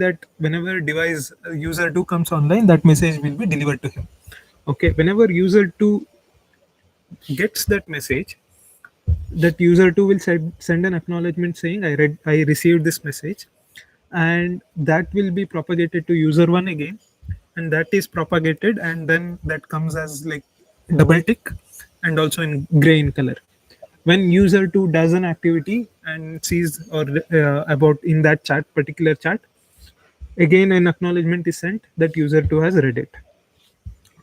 that whenever device user 2 comes online, that message will be delivered to him. Okay, whenever user 2 gets that message, that user 2 will send an acknowledgement saying I received this message, and that will be propagated to user 1 again, and that is propagated, and then that comes as like double tick and also in gray in color. When user 2 does an activity and sees or about in that particular chat, again an acknowledgement is sent that user 2 has read it,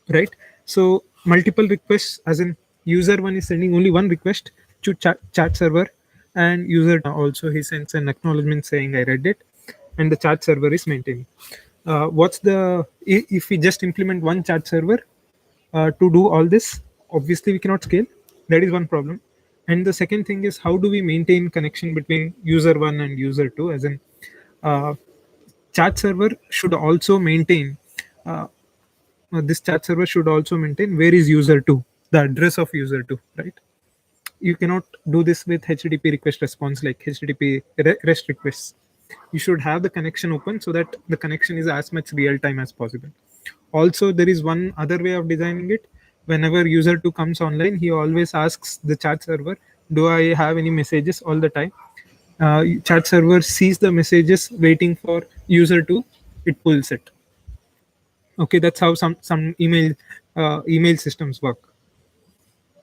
right? So multiple requests, as in user 1 is sending only one request to chat server, and user also he sends an acknowledgement saying I read it, and the chat server is maintained. What's the if we just implement one chat server to do all this, obviously we cannot scale. That is one problem. And the second thing is, how do we maintain connection between user 1 and user 2, as in uh, chat server should also maintain uh, this chat server should also maintain where is user 2, the address of user 2, right? You cannot do this with http request response like http rest requests. You should have the connection open so that the connection is as much real time as possible. Also, there is one other way of designing it. Whenever user 2 comes online, he always asks the chat server, do I have any messages all the time? Chat server sees the messages waiting for user 2, it pulls it. Okay, that's how some email systems work.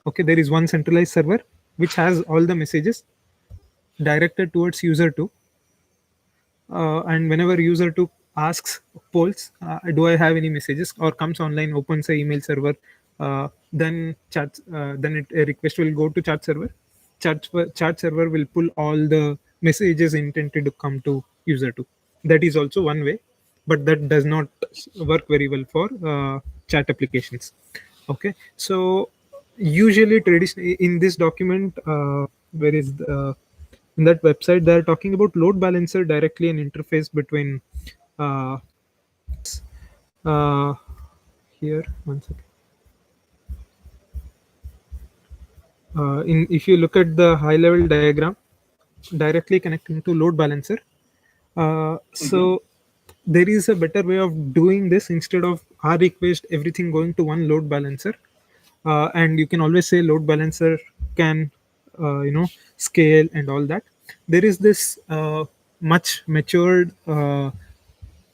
Okay, there is one centralized server which has all the messages directed towards user 2, and whenever user 2 asks, polls, do I have any messages, or comes online, opens a email server, a request will go to chat server. Chat server will pull all the messages intended to come to user 2. That is also one way, but that does not work very well for chat applications. Okay, so usually traditionally in this document, where is the in that website they're talking about load balancer directly, an interface between uh, uh, here one second. In If you look at the high level diagram, directly connecting to load balancer, so there is a better way of doing this. Instead of our request everything going to one load balancer, and you can always say load balancer can scale and all that. There is this much matured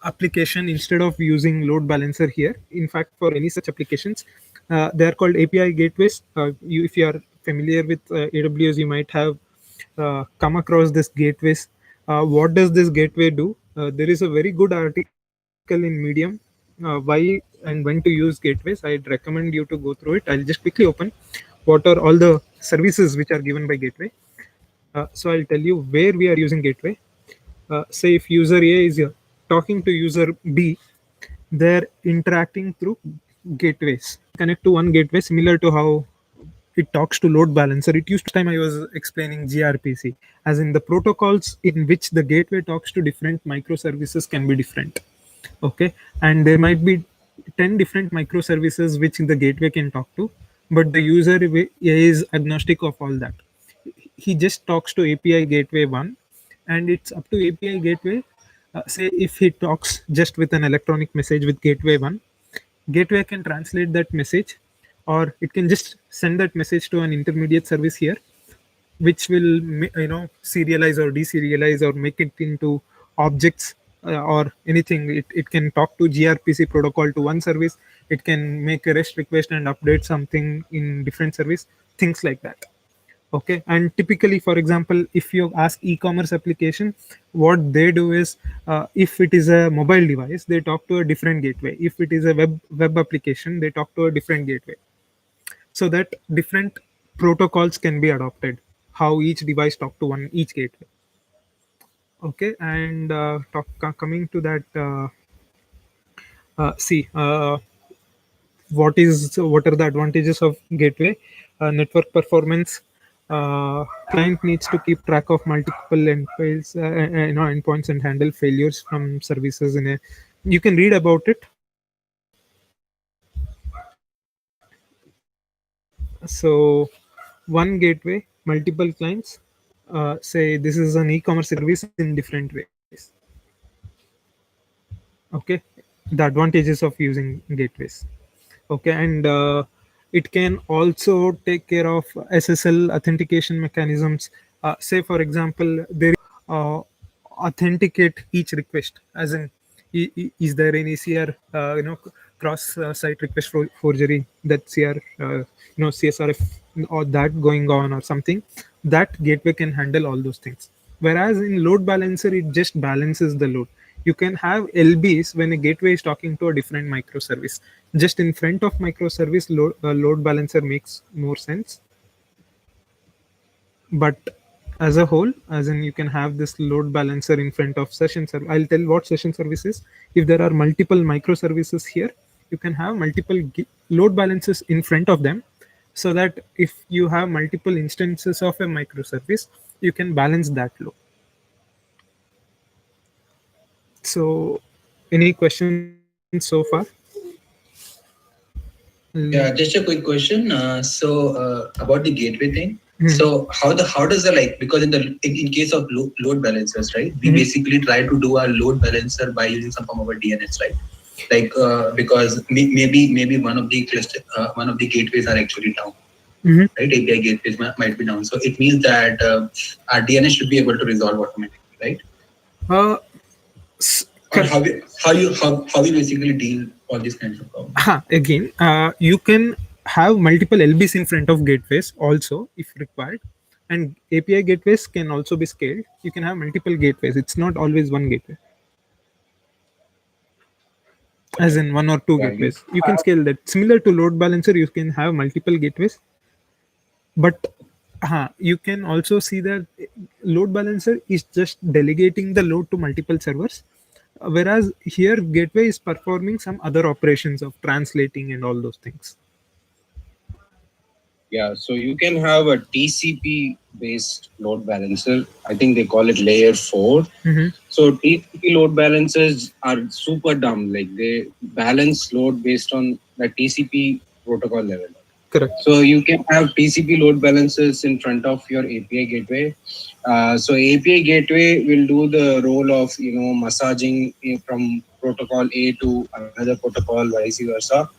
application instead of using load balancer here. In fact, for any such applications, they are called API gateways. If you are familiar with AWS, you might have come across this gateways. What does this gateway do? There is a very good article in Medium, why and when to use gateways. I'd recommend you to go through it. I'll just quickly open what are all the services which are given by gateway. So I'll tell you where we are using gateway. Say if user A is talking to user B, they're interacting through gateways. Connect to one gateway, similar to how it talks to load balancer. It used to time I was explaining gRPC, as in the protocols in which the gateway talks to different microservices can be different. Okay, and there might be 10 different microservices which the gateway can talk to, but the user is agnostic of all that. He just talks to API gateway 1, and it's up to API gateway. Say if he talks just with an electronic message with gateway 1, gateway can translate that message, or it can just send that message to an intermediate service here, which will serialize or deserialize or make it into objects, or anything. It can talk to gRPC protocol to one service. It can make a REST request and update something in different service, things like that. Okay, and typically, for example, if you ask e-commerce application, what they do is, if it is a mobile device, they talk to a different gateway. If it is a web application, they talk to a different gateway, so that different protocols can be adopted, how each device talk to one each gateway. Okay, and coming to that, see what are the advantages of gateway. Network performance. Client needs to keep track of multiple endpoints and handle failures from services in a. You can read about it. So one gateway, multiple clients. Say this is an e-commerce service in different ways. Okay, the advantages of using gateways. Okay, and it can also take care of SSL authentication mechanisms. Say for example, there uh, authenticate each request, as in is there any CR cross site request forgery, that CR CSRF or that going on or something. That gateway can handle all those things, whereas in load balancer it just balances the load. You can have LBs when a gateway is talking to a different microservice. Just in front of microservice, load balancer makes more sense. But as a whole, as in you can have this load balancer in front of session service. I'll tell what session service is. If there are multiple microservices here, you can have multiple load balancers in front of them, so that if you have multiple instances of a microservice, you can balance that load. So, any questions so far? Mm, Yeah, just a quick question. About the gateway thing. mhm, So how does the like, because in case of load balancers, right? We mhm. basically try to do our load balancer by using some form of a DNS, right? Like because maybe one of the gateways are actually down, Mhm. right? API gateways might be down, so it means that our DNS should be able to resolve automatically, right? Uh, s- Or cor- how we basically deal all these kinds of problems. Again, you can have multiple LBs in front of gateways also if required, and API gateways can also be scaled. You can have multiple gateways. It's not always one gateway, as Okay. in one or two Yeah, you gateways. You can scale that. Similar to load balancer, you can have multiple gateways, but you can also see that load balancer is just delegating the load to multiple servers, whereas here gateway is performing some other operations of translating and all those things. Yeah, so you can have a TCP based load balancer. I think they call it layer 4. Hmm. So TCP load balancers are super dumb. Like they balance load based on the TCP protocol level. Correct. So you can have TCP load balancers in front of your API gateway. So API gateway will do the role of massaging from protocol A to another protocol, vice versa,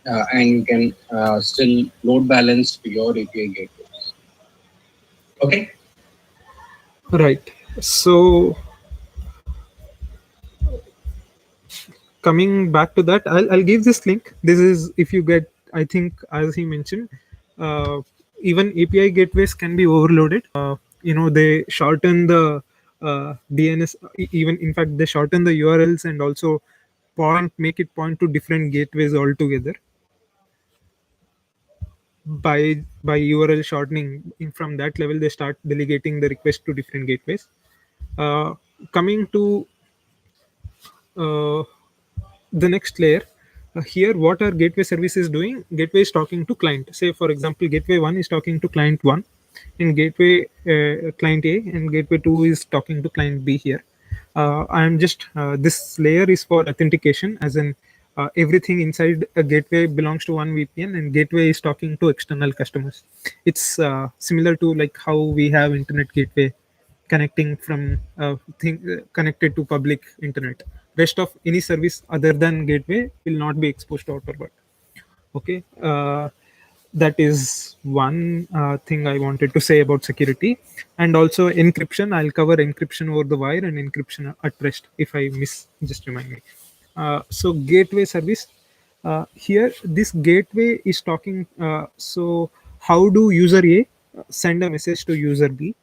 and you can still load balance your API gateways. Okay. Right. So coming back to that, I'll give this link. This is if you get, I think as he mentioned, uh, even API gateways can be overloaded. They shorten the DNS. Even in fact, they shorten the URLs and also make it point to different gateways altogether by URL shortening. From that level, they start delegating the request to different gateways. Coming to uh, the next layer, here what are gateway services doing? Gateway is talking to client. Say for example, gateway 1 is talking to client 1, and gateway client A, and gateway 2 is talking to client B. Here I am just this layer is for authentication, as in everything inside a gateway belongs to one VPN, and gateway is talking to external customers. It's similar to like how we have internet gateway connecting from connected to public internet. Rest of any service other than gateway will not be exposed to outer world. Okay. That is one thing I wanted to say about security. And also encryption, I'll cover encryption over the wire and encryption at rest. If I miss, just remind me. So gateway service, here this gateway is talking, so how do user A send a message to user B?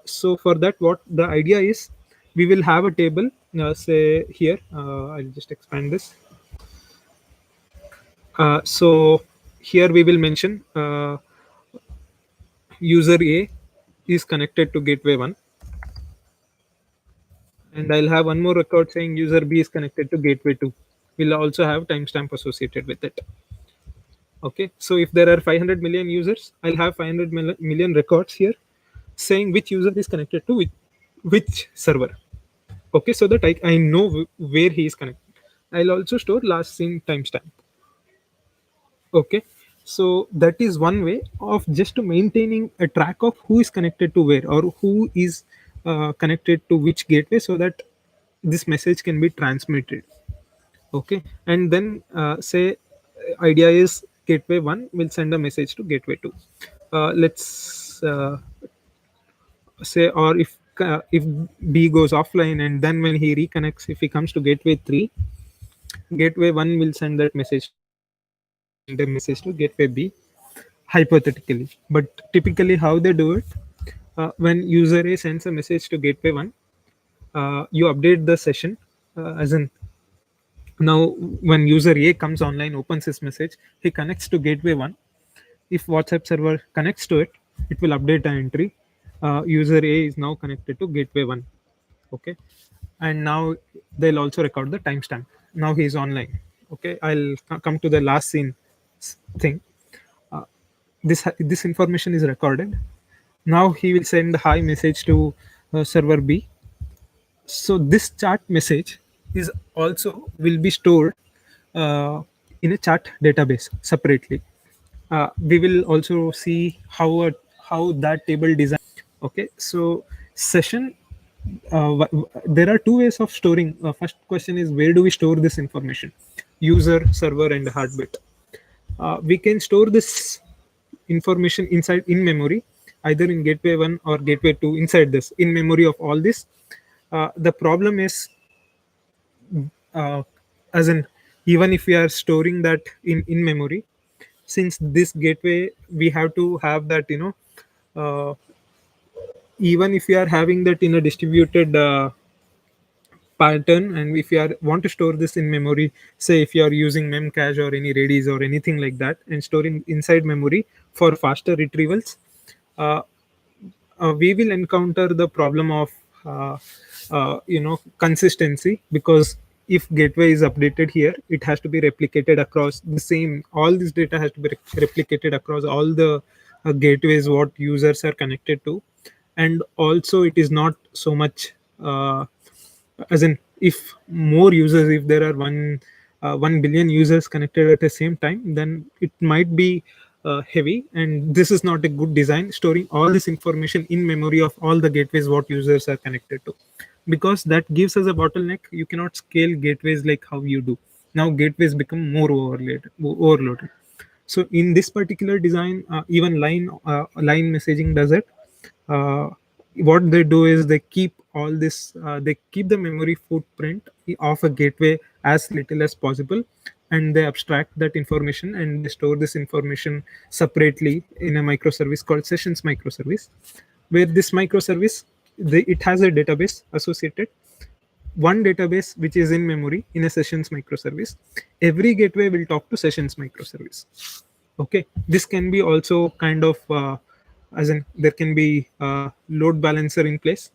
So for that, what the idea is, we will have a table. Say here, I'll just expand this. So here we will mention user A is connected to gateway 1, and I'll have one more record saying user B is connected to gateway 2. We'll also have timestamp associated with it. Okay, so if there are 500 million users, I'll have 500 million records here saying which user is connected to which server. Okay, so that I know where he is connected. I'll also store last seen timestamp. Okay, so that is one way of just to maintaining a track of who is connected to where, or who is connected to which gateway, so that this message can be transmitted. Okay, and then say idea is gateway 1 will send a message to gateway 2. Let's say, or if B goes offline, and then when he reconnects, if he comes to gateway 3, gateway 1 will send that message to gateway 3 and send a message to gateway B, hypothetically. But typically how they do it, when user A sends a message to gateway 1, you update the session, as in, now when user A comes online, opens his message, he connects to gateway 1. If WhatsApp server connects to it, it will update an entry. User A is now connected to gateway 1. Okay, and now they'll also record the timestamp. Now he is online. Okay, I'll come to the last scene thing. This information is recorded. Now he will send hi message to server B. So this chat message is also will be stored uh, in a chat database separately. We will also see how that table design. Okay, so session, there are two ways of storing. First question is, where do we store this information? User, server, and heartbeat. We can store this information inside in memory, either in gateway 1 or gateway 2, inside this in memory of all this. The problem is, uh, as in, even if we are storing that in memory, since this gateway we have to have that, uh, even if we are having that in a distributed pattern, and if you are want to store this in memory, say if you are using memcache or any redis or anything like that, and storing inside memory for faster retrievals, uh, we will encounter the problem of consistency, because if gateway is updated here, it has to be replicated across the same, all this data has to be replicated across all the gateways what users are connected to. And also it is not so much, as in, if more users, if there are 1 billion users connected at the same time, then it might be heavy, and this is not a good design, storing all this information in memory of all the gateways what users are connected to, because that gives us a bottleneck. You cannot scale gateways like how you do now. Gateways become more overloaded. So in this particular design, even line messaging does it. uh, what they do is they keep all this, they keep the memory footprint of a gateway as little as possible, and they abstract that information and they store this information separately in a microservice called sessions microservice, where this microservice, it has a database associated, one database which is in memory in a sessions microservice. Every gateway will talk to sessions microservice. Okay, this can be also kind of, as in, there can be load balancer in place,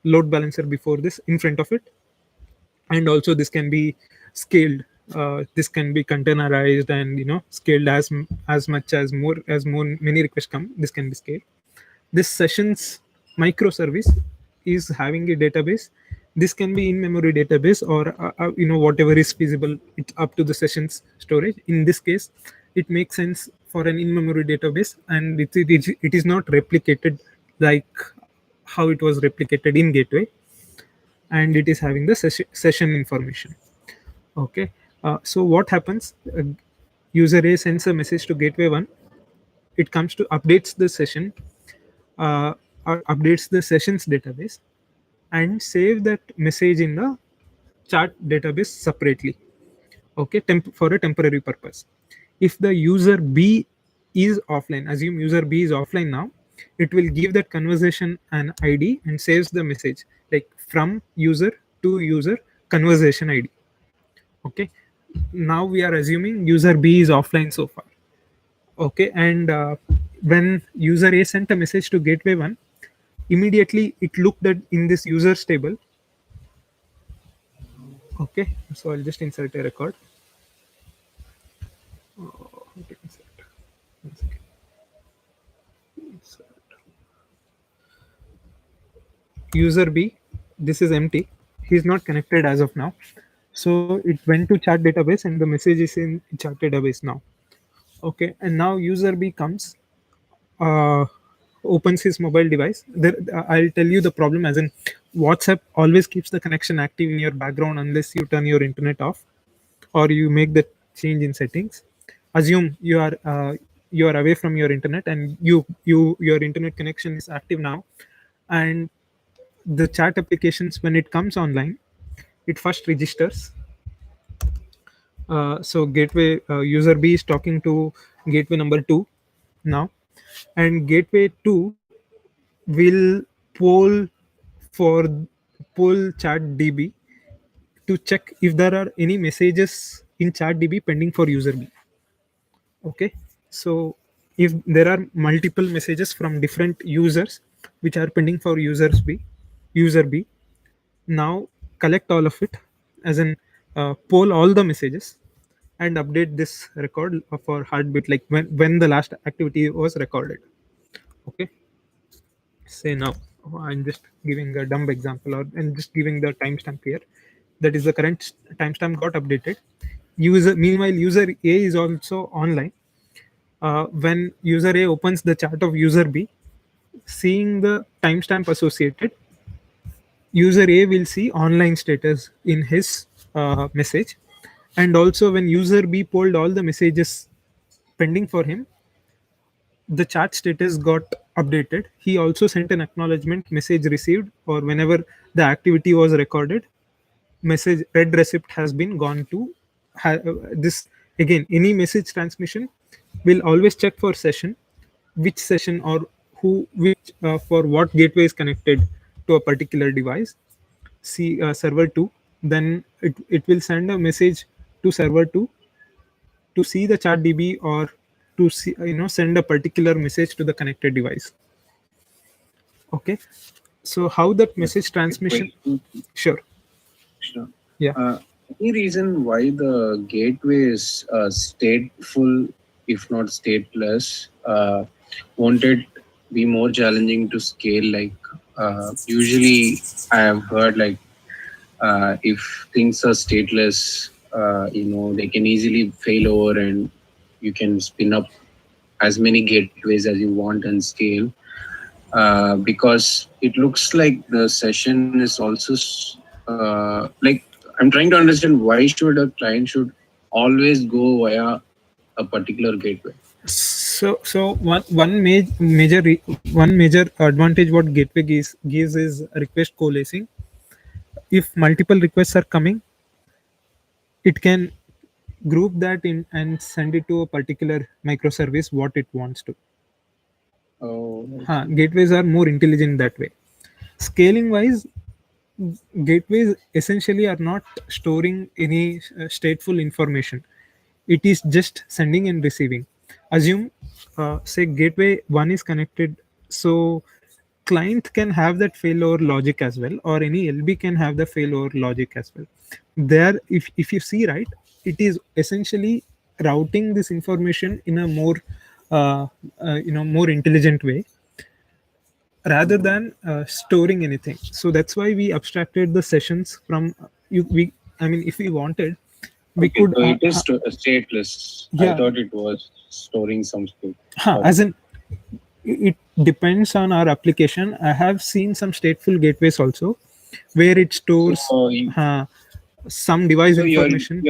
load balancer before this in front of it, and also this can be scaled. This can be containerized and scaled as much as more many requests come. This can be scaled. This sessions microservice is having a database. This can be in memory database, or whatever is feasible, it up to the sessions storage. In this case, it makes sense for an in memory database, and it is not replicated like how it was replicated in gateway, and it is having the session information. Okay, so what happens, user A sends a message to gateway 1, it comes to updates the session, or updates the sessions database, and save that message in the chat database separately. Okay, for a temporary purpose. If the user B is offline, assume user B is offline now, it will give that conversation an ID and saves the message, like from user to user conversation ID. Okay, now we are assuming user B is offline so far. Okay, and when user A sent a message to gateway 1, immediately it looked at in this users table. Okay, so I'll just insert a record. Okay, insert. One second. Insert. User B, this is empty, he's not connected as of now, so it went to chat database and the message is in chat database now. Okay, and now user B comes, uh, opens his mobile device, there I'll tell you the problem. As in, WhatsApp always keeps the connection active in your background unless you turn your internet off or you make the change in settings. Assume you are away from your internet and your internet connection is active now, and the chat applications, when it comes online, it first registers. So gateway user B is talking to gateway number 2 now, and gateway 2 will poll for poll chat db to check if there are any messages in chat db pending for user B. Okay, so if there are multiple messages from different users which are pending for user b, now collect all of it, as in poll all the messages and update this record for heartbeat, like when the last activity was recorded. Okay, say now I'm just giving a dumb example, or and just giving the timestamp here. That is the current timestamp got updated. Meanwhile, user A is also online. When user A opens the chart of user B, seeing the timestamp associated, user A will see online status in his message. And also, when user B polled all the messages pending for him, the chat status got updated. He also sent an acknowledgement message received, or whenever the activity was recorded, message red receipt has been gone to this. Again, any message transmission will always check for session, which session or who, which for what gateway is connected to a particular device. See server 2, then it will send a message to server 2 to see the chat db, or to see, send a particular message to the connected device. Okay, so how that message transmission? Sure. Sure. Yeah. Any reason why the gateway is stateful, if not stateless? Won't it be more challenging to scale? Like usually, I have heard like if things are stateless, they can easily fail over, and you can spin up as many gateways as you want and scale. Because it looks like the session is also like I'm trying to understand why should a client should always go via a particular gateway. So one major advantage what gateway gives is request coalescing. If multiple requests are coming, it can group that in and send it to a particular microservice what it wants to. Oh, Gateways are more intelligent that way. Scaling wise, gateways essentially are not storing any stateful information. It is just sending and receiving. Assume say gateway 1 is connected, so client can have that failover logic as well, or any lb can have the failover logic as well. There, if you see, right, it is essentially routing this information in a more more intelligent way, rather than storing anything. So that's why we abstracted the sessions from you. If we wanted, we okay, could. so it is stateless. Yeah. I thought it was storing some state. As in, it depends on our application. I have seen some stateful gateways also, where it stores So, some device so information.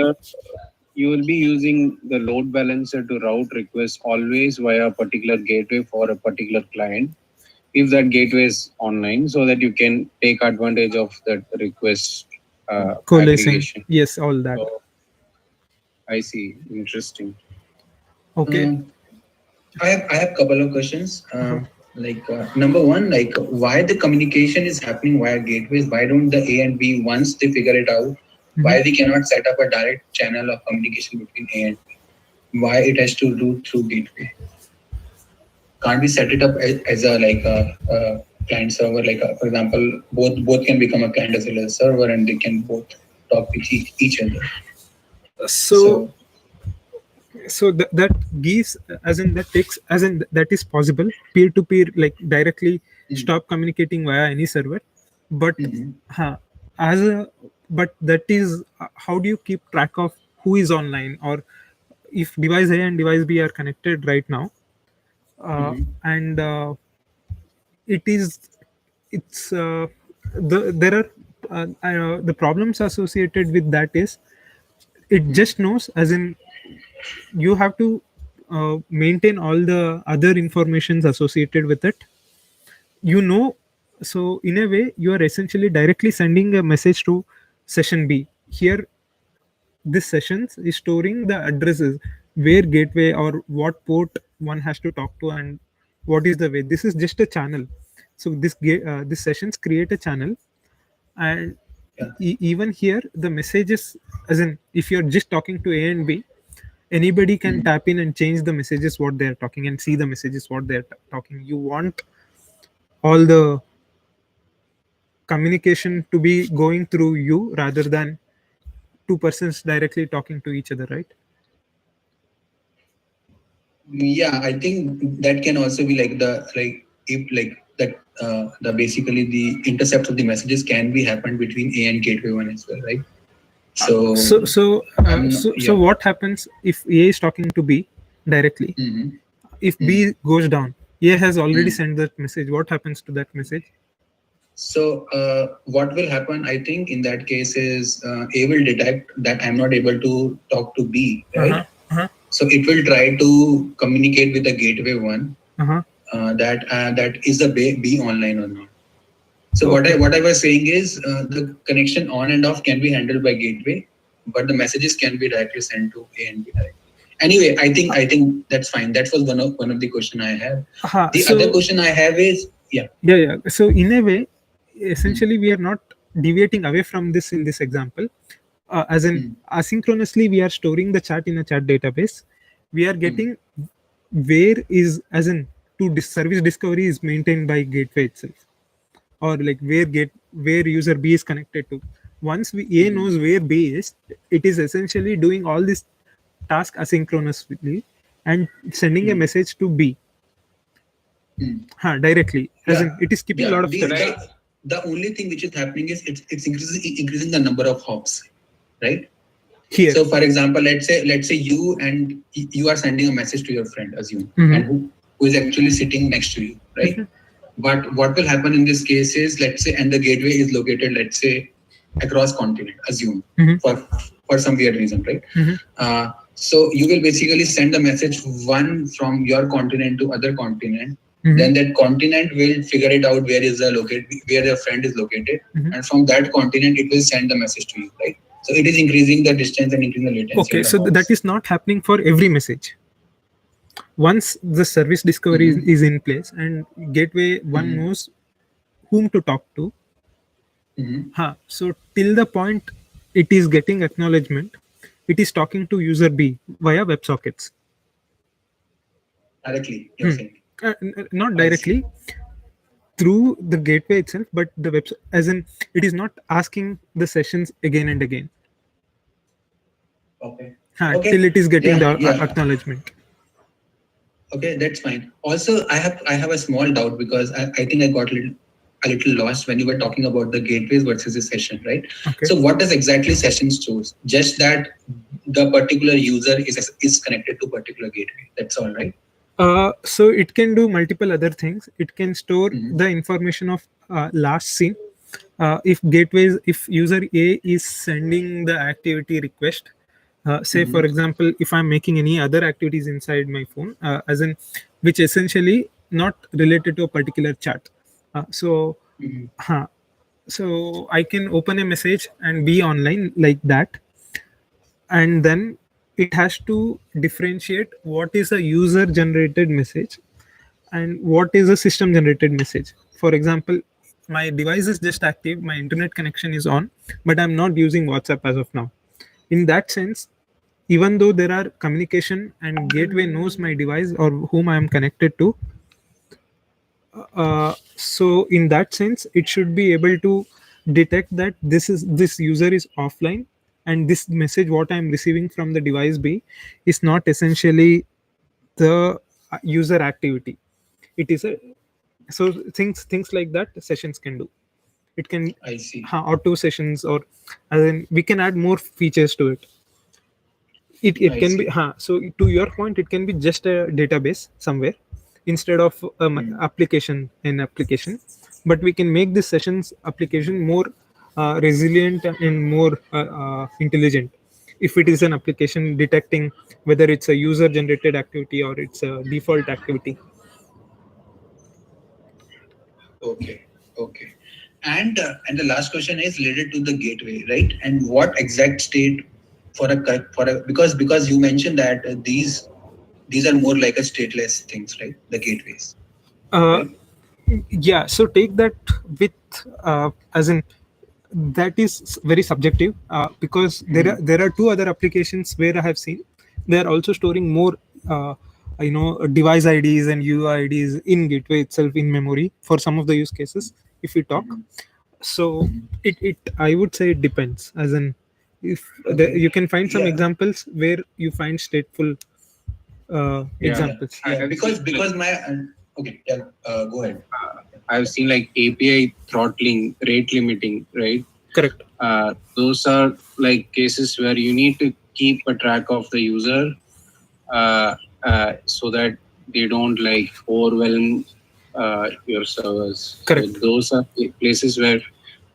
you will be using the load balancer to route requests always via a particular gateway for a particular client, if that gateway is online, so that you can take advantage of that request Coalescing. aggregation. Yes, all that. So, I see. Interesting. Okay. I have couple of questions. Number one, like why the communication is happening via gateways? Why don't the A and B, once they figure it out, why we cannot set up a direct channel of communication between A and B? Why it has to do through gateway? Can't we set it up as a client server? For example, both can become a client as well as a server, and they can both talk with each other. So that gives, as in that takes, as in that is possible, peer to peer, like directly stop communicating via any server. But but that is how do you keep track of who is online, or if device A and device B are connected right now, and it is it's there are the problems associated with that is it just knows, as in you have to maintain all the other informations associated with it, you know. So in a way you are essentially directly sending a message to session B. Here this sessions is storing the addresses where gateway or what port one has to talk to, and what is the way. This is just a channel. So this sessions create a channel, and Yeah. even here the messages, as in if you're just talking to A and B, anybody can tap in and change the messages what they're talking and see the messages what they're talking. You want all the communication to be going through you rather than two persons directly talking to each other, right? Yeah, I think that can also be like the like if like that the basically the intercept of the messages can be happened between A and gateway one as well, right? So So what happens if A is talking to B directly? Mhm. If B goes down, A has already Mm. sent that message. What happens to that message? So what will happen? I think in that case is A will detect that I'm not able to talk to B, right? Uh-huh. So it will try to communicate with the gateway one Uh-huh. that is the B online or not. So what I was saying is the connection on and off can be handled by gateway, but the messages can be directly sent to A and B directly. Anyway, I think that's fine. That was one of the question I have. Uh-huh. The other question I have is Yeah. So in a way, essentially, we are not deviating away from this in this example. As in, asynchronously, we are storing the chat in a chat database. We are getting where is, as in, service discovery is maintained by gateway itself, or like where user B is connected to. Once A knows where B is, it is essentially doing all this task asynchronously and sending a message to B directly. As in, it is keeping a lot of steps. the only thing which is happening is it's increasing the number of hops, right? Here. So, for example, let's say you are sending a message to your friend, assume, and who is actually sitting next to you, right? But what will happen in this case is, let's say, and the gateway is located, let's say, across continent, assume, for some weird reason, right? So you will basically send a message one from your continent to other continent. Then that continent will figure it out where your friend is located, and from that continent it will send the message to you, right? So it is increasing the distance and increasing the latency. Okay, so that is not happening for every message. Once the service discovery is in place and gateway one knows whom to talk to, so till the point it is getting acknowledgement, it is talking to user B via WebSockets. Directly, you're saying? Not directly through the gateway itself, but the website, as in it is not asking the sessions again and again. Okay. Till it is getting the acknowledgement. Okay, that's fine. Also, I have a small doubt because I think I got a little lost when you were talking about the gateways versus the session, right? Okay. So what does exactly sessions choose? Just that the particular user is connected to particular gateway. That's all, right? So it can do multiple other things. It can store the information of last seen. If user A is sending the activity request, say for example, if I'm making any other activities inside my phone, as in which essentially not related to a particular chat. So I can open a message and be online like that, and then it has to differentiate what is a user generated message and what is a system generated message. For example, my device is just active, my internet connection is on, but I'm not using WhatsApp as of now. In that sense, even though there are communication and gateway knows my device or whom I am connected to, so in that sense it should be able to detect that this user is offline, and this message what I'm receiving from the device B is not essentially the user activity. It is a so things like that sessions can do. It can I see. Auto sessions, or as in we can add more features to it. It can be so to your point, it can be just a database somewhere, instead of application in application, but we can make this sessions application more resilient and more intelligent if it is an application detecting whether it's a user generated activity or it's a default activity. Okay. Okay. And the last question is related to the gateway, right? And what exact state because you mentioned that these are more like a stateless things, right? The gateways, uh, right? yeah, so take that with as in that is very subjective because there are two other applications where I have seen they are also storing more device IDs and UI IDs in gateway itself in memory for some of the use cases if we talk. So it I would say it depends, as in if Okay. you can find some Yeah. examples where you find stateful Yeah. examples. Yeah. I've Because my okay. Yeah. Go ahead. I've seen like API throttling, rate limiting, right? Correct. Those are like cases where you need to keep a track of the user so that they don't like overwhelm your servers. Correct. So those are places where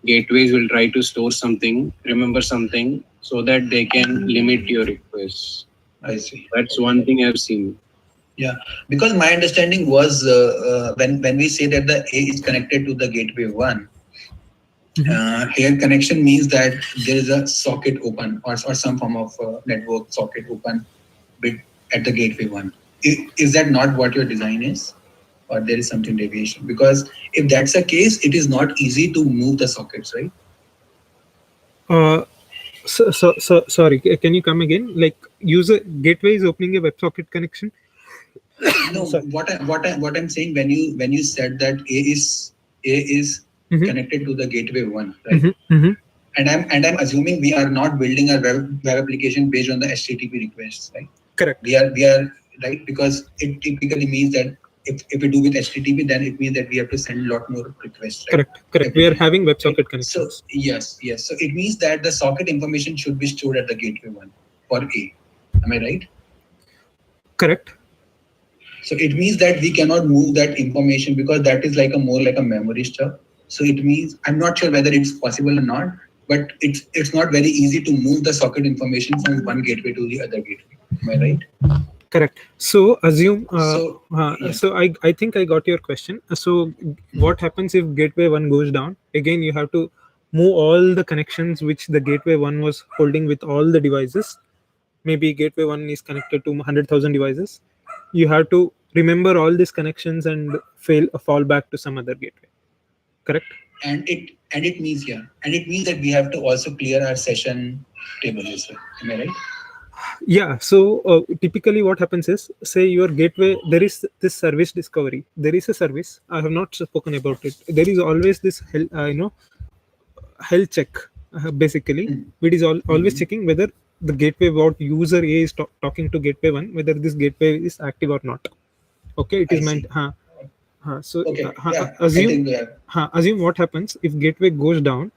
gateways will try to store something, remember something, so that they can limit your requests. I see. That's one thing I've seen. Yeah, because my understanding was when we say that the A is connected to the gateway one, here connection means that there is a socket open or some form of network socket open bit at the gateway one. Is that not what your design is, or there is something deviation? Because if that's the case, it is not easy to move the sockets, right? Uh, sorry, can you come again? Like user gateway is opening a WebSocket connection. No, Sorry. what I'm saying when you said that A is connected to the gateway one, right? And I'm assuming we are not building a web application based on the HTTP requests, right? Correct. We are right, because it typically means that if we do with HTTP, then it means that we have to send a lot more requests, right? Correct. We are having WebSocket Right. connections. So yes. So it means that the socket information should be stored at the gateway one for A. Am I right? Correct. So it means that we cannot move that information because that is like a more like a memory stuff. So it means I'm not sure whether it's possible or not, but it's not very easy to move the socket information from one gateway to the other gateway. Am I right? Correct. So assume. Yeah. So I think I got your question. So what happens if gateway one goes down? Again, you have to move all the connections which the gateway one was holding with all the devices. Maybe gateway one is connected to 100,000 devices. You have to remember all these connections and fall back to some other gateway. Correct. And it means that we have to also clear our session table as well. Am I right? Yeah, so typically what happens is, say your gateway, there is this service discovery, there is a service, I have not spoken about it, there is always this health check basically, which is always checking whether the gateway what user A is talking to gateway 1, whether this gateway is active or not. Okay, it is meant so Okay. assume what happens if gateway goes down.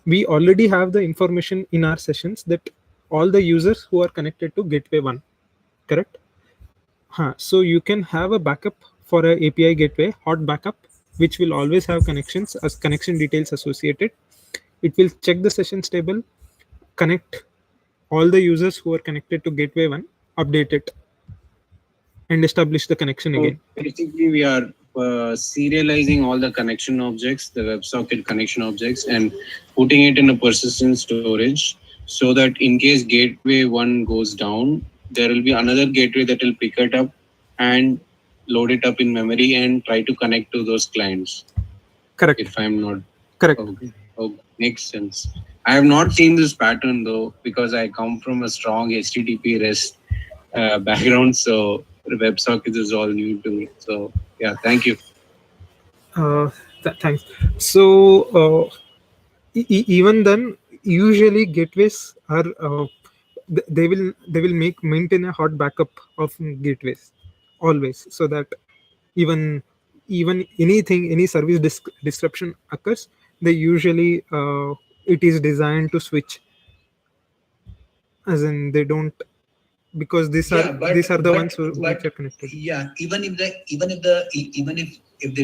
We already have the information in our sessions that all the users who are connected to gateway 1, correct. So you can have a backup for a API gateway, hot backup, which will always have connections as connection details associated. It will check the sessions table, connect all the users who are connected to gateway 1, update it, and establish the connection again. Basically, we are serializing all the connection objects, the WebSocket connection objects, and putting it in a persistent storage so that in case gateway 1 goes down, there will be another gateway that will pick it up and load it up in memory and try to connect to those clients. Correct. If I'm not correct. Okay, makes sense. I have not seen this pattern though, because I come from a strong HTTP REST background, so WebSockets is all new to me. So yeah, thank you. Thanks. So even then, usually gateways are they will maintain a hot backup of gateways always, so that even any service disruption occurs, they usually it is designed to switch, as in they don't because these Yeah, are the ones which are connected. yeah, even if there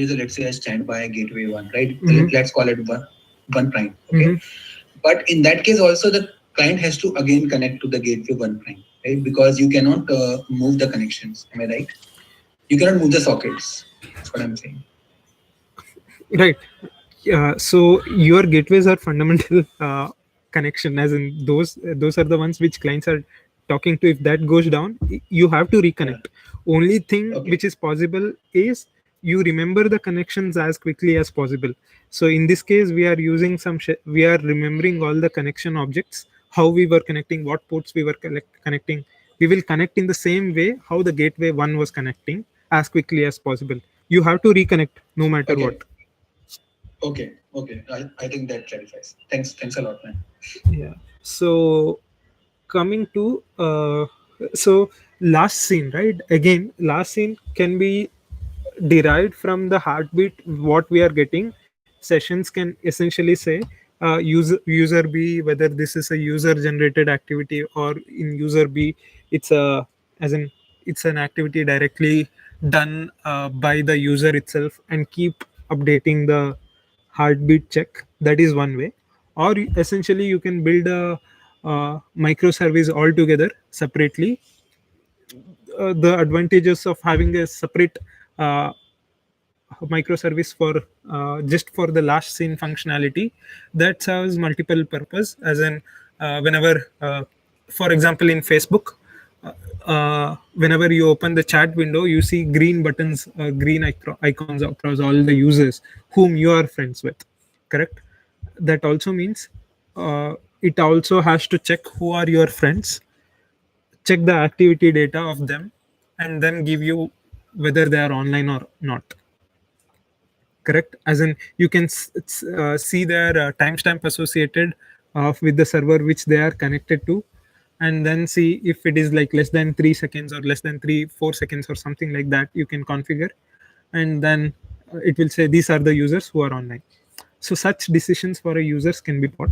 is a, let's say, a standby gateway one, right? Mhm. Let's call it one prime. Okay. Mhm. But in that case, also the client has to again connect to the gateway one prime, right? Because you cannot move the connections. Am I right? You cannot move the sockets. That's what I'm saying. Right. So your gateways are fundamental connection, as in those are the ones which clients are talking to. If that goes down, you have to Yeah. reconnect. Only thing Okay. which is possible is you remember the connections as quickly as possible. So in this case, we are using we are remembering all the connection objects, how we were connecting, what ports we were connecting. We will connect in the same way how the gateway one was connecting as quickly as possible. You have to reconnect no matter what. Okay. Okay. I think that clarifies. Thanks a lot, man. Yeah. So coming to so last scene, right? Again, last scene can be derived from the heartbeat what we are getting. Sessions can essentially say user B, whether this is a user generated activity, or in user B it's a, as in, it's an activity directly done by the user itself, and keep updating the heartbeat check. That is one way. Or essentially you can build a microservice altogether separately. The advantages of having a separate uh, microservice for just for the last scene functionality, that serves multiple purpose, as in whenever for example in Facebook, whenever you open the chat window, you see green buttons, icons across all the users whom you are friends with, correct? That also means it also has to check who are your friends, check the activity data of them, and then give you whether they are online or not, correct? As in, you can see their timestamp associated with the server which they are connected to, and then see if it is like less than 3 seconds or less than 3 4 seconds or something like that. You can configure, and then it will say these are the users who are online. So such decisions for a users can be bought.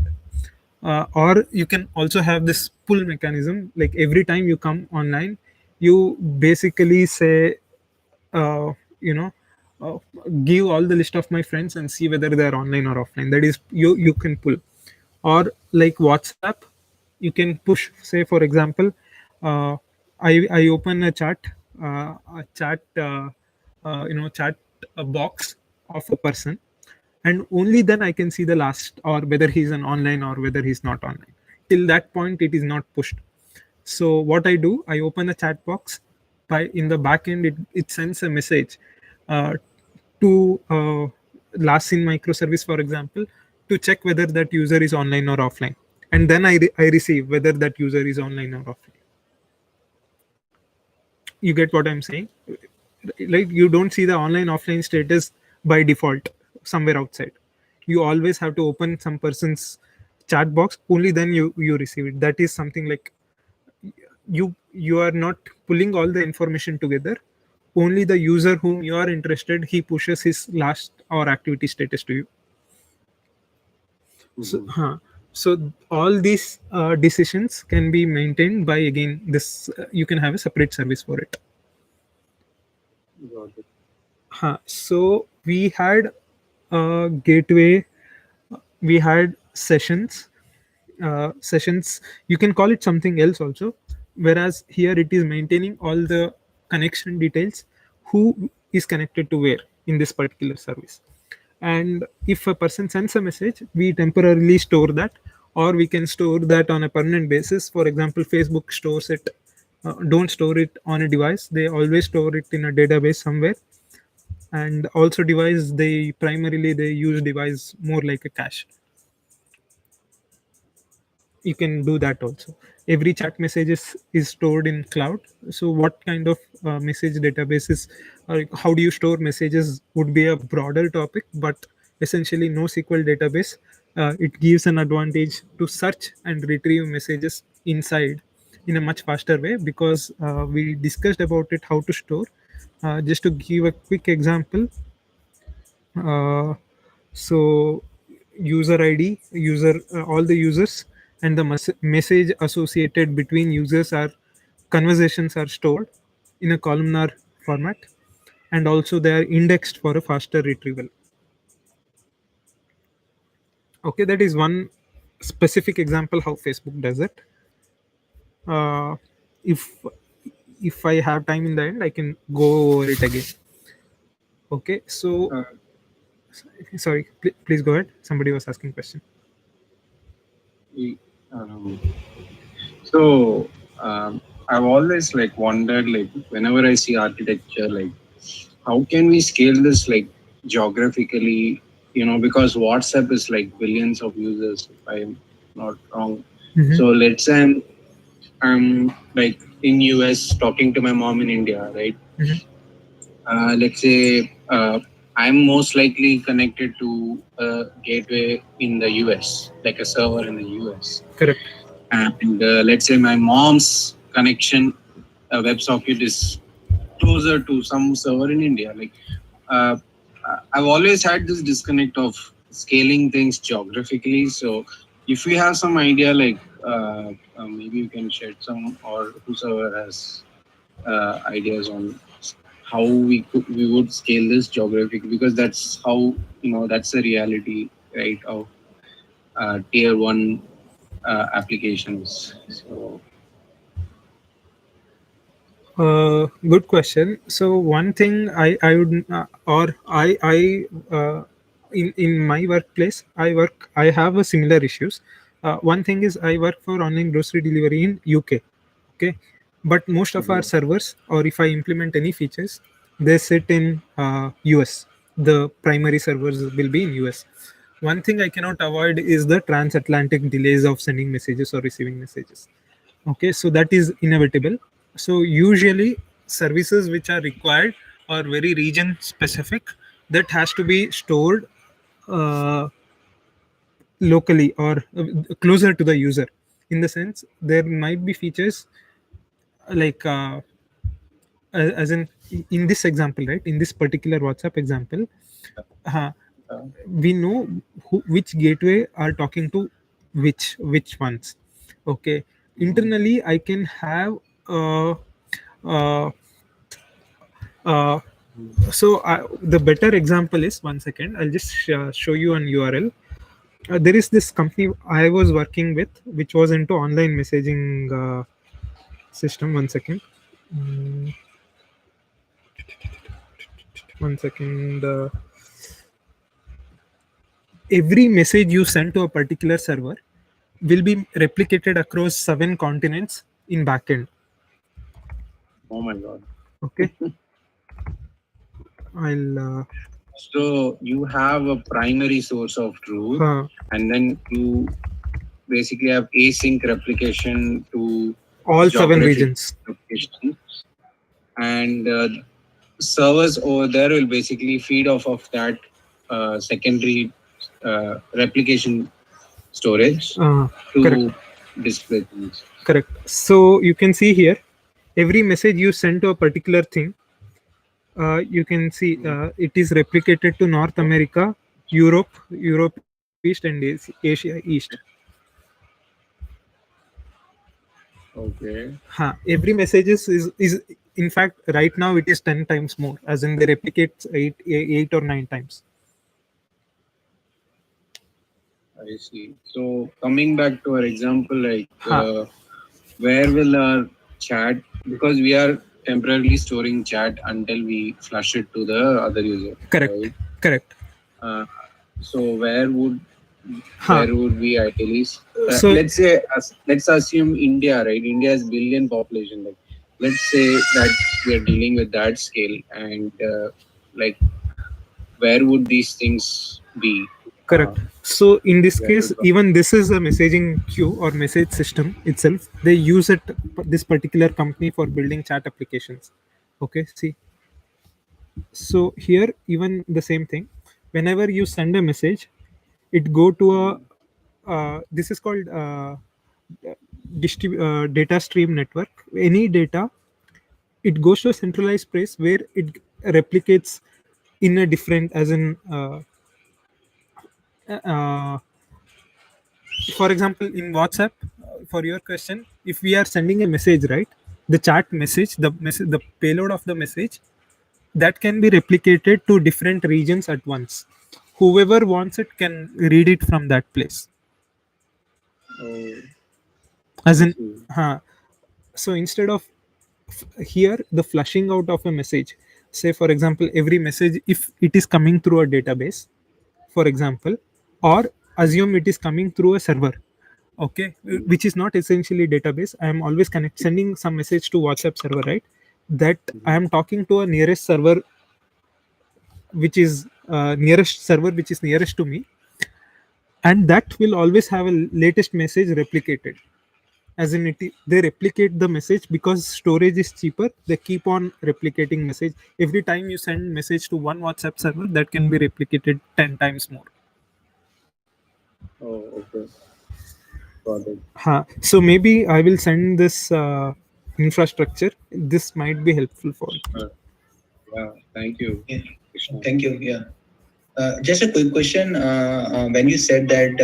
Or you can also have this pull mechanism, like every time you come online, you basically say, uh, you know uh, give all the list of my friends and see whether they are online or offline. That is, you can pull. Or like WhatsApp, you can push. Say for example, uh, I open a chat box of a person, and only then I can see the last, or whether he's an online or whether he's not online. Till that point it is not pushed. So what I do, I open a chat box. By in the back end, it sends a message uh, to last seen microservice, for example, to check whether that user is online or offline, and then I receive whether that user is online or offline. You get what I'm saying? Like, you don't see the online offline status by default somewhere outside. You always have to open some person's chat box, only then you receive it. That is something like, you are not pulling all the information together. Only the user whom you are interested, he pushes his last or activity status to you. So, so all these decisions can be maintained by, again, this you can have a separate service for it. Got it. So we had gateway, we had sessions. Sessions, you can call it something else also, whereas here it is maintaining all the connection details, who is connected to where in this particular service. And if a person sends a message, we temporarily store that, or we can store that on a permanent basis. For example, Facebook stores it, don't store it on a device, they always store it in a database somewhere. And also device, they primarily they use device more like a cache. You can do that also. Every chat message is stored in cloud. So what kind of message databases, or how do you store messages, would be a broader topic, but essentially NoSQL database, it gives an advantage to search and retrieve messages inside in a much faster way, because we discussed about it how to store. Just to give a quick example, uh, so user id, all the users, and the message associated between users are conversations are stored in a columnar format, and also they are indexed for a faster retrieval. Okay, that is one specific example how Facebook does it. uh, if if I have time in the end, I can go over it again. Okay, so Uh, sorry, please go ahead. Somebody was asking question. we- um, so I've always like wondered, like whenever I see architecture, like how can we scale this like geographically? You know, because WhatsApp is like billions of users, if I'm not wrong. Mhm. So let's say I'm like in US talking to my mom in India, right? Mhm. Let's say I'm most likely connected to a gateway in the US, like a server in the US. Correct. And let's say my mom's connection, WebSocket is closer to some server in India. Like uh, I've always had this disconnect of scaling things geographically. So if we have some idea, like maybe you can shed some, or whosoever has ideas on how we would scale this geographically, because that's how, that's the reality, right, of tier one applications. So Good question. So one thing I would or I in my workplace I have a similar issues. One thing is I work for online grocery delivery in UK. Okay, but most of our mhm. servers, or if I implement any features, they sit in US. The primary servers will be in US. One thing I cannot avoid is the transatlantic delays of sending messages or receiving messages. Okay, so that is inevitable. So usually services which are required are very region specific, that has to be stored uh, locally, or closer to the user. In the sense, there might be features like as in this example, right, in this particular WhatsApp example, uh, Uh, we know which gateway are talking to which ones. Okay, mhm. internally I can have uh, uh, uh, the better example is, one second, I'll just show you an URL. There is this company I was working with, which was into online messaging system. One second. Mm, one second. Every message you send to a particular server will be replicated across 7 continents in backend. Oh my God. Okay, I'll So you have a primary source of truth, uh, and then you basically have async replication to all 7 regions. geographic location, and servers over there will basically feed off of that secondary replication storage Correct. to display things. Correct. So you can see here, every message you send to a particular thing, you can see it is replicated to North America, Europe East, and Asia East. Okay, Every message is in fact right now it is 10 times more, as in they replicate 8 or 9 times. I see. So coming back to our example, like Ha, where will our chat, because we are temporarily storing chat until we flush it to the other user, correct, right? correct. Uh, so where would Ha. we ideally So let's say let's assume India, right? India's billion population, like let's say that we are dealing with that scale, and like where would these things be? correct. So in this Where case, would even this is a messaging queue or message system itself. They use it, this particular company, for building chat applications. Okay, see. So here, even the same thing. Whenever you send a message, it go to a this is called data stream network. Any data, it goes to a centralized place where it replicates in a different, as in uh, for example, in WhatsApp, for your question, if we are sending a message, right, the chat message, the payload of the message, that can be replicated to different regions at once. Whoever wants it can read it from that place. Oh, As I in, see. so instead of here the flushing out of a message, say for example, every message, if it is coming through a database, for example, or assume it is coming through a server, okay, which is not essentially database. I am always sending some message to WhatsApp server, right? That I am talking to a nearest server, which is nearest server which is nearest to me, and that will always have a latest message replicated. As in, they replicate the message because storage is cheaper. They keep on replicating message. Every time you send message to one WhatsApp server, that can be replicated 10 times more. Oh, okay. Got it. So maybe I will send this infrastructure. This might be helpful for you. Yeah, thank you, Yeah. Krishna. Thank you. Yeah. Just a quick question. When you said that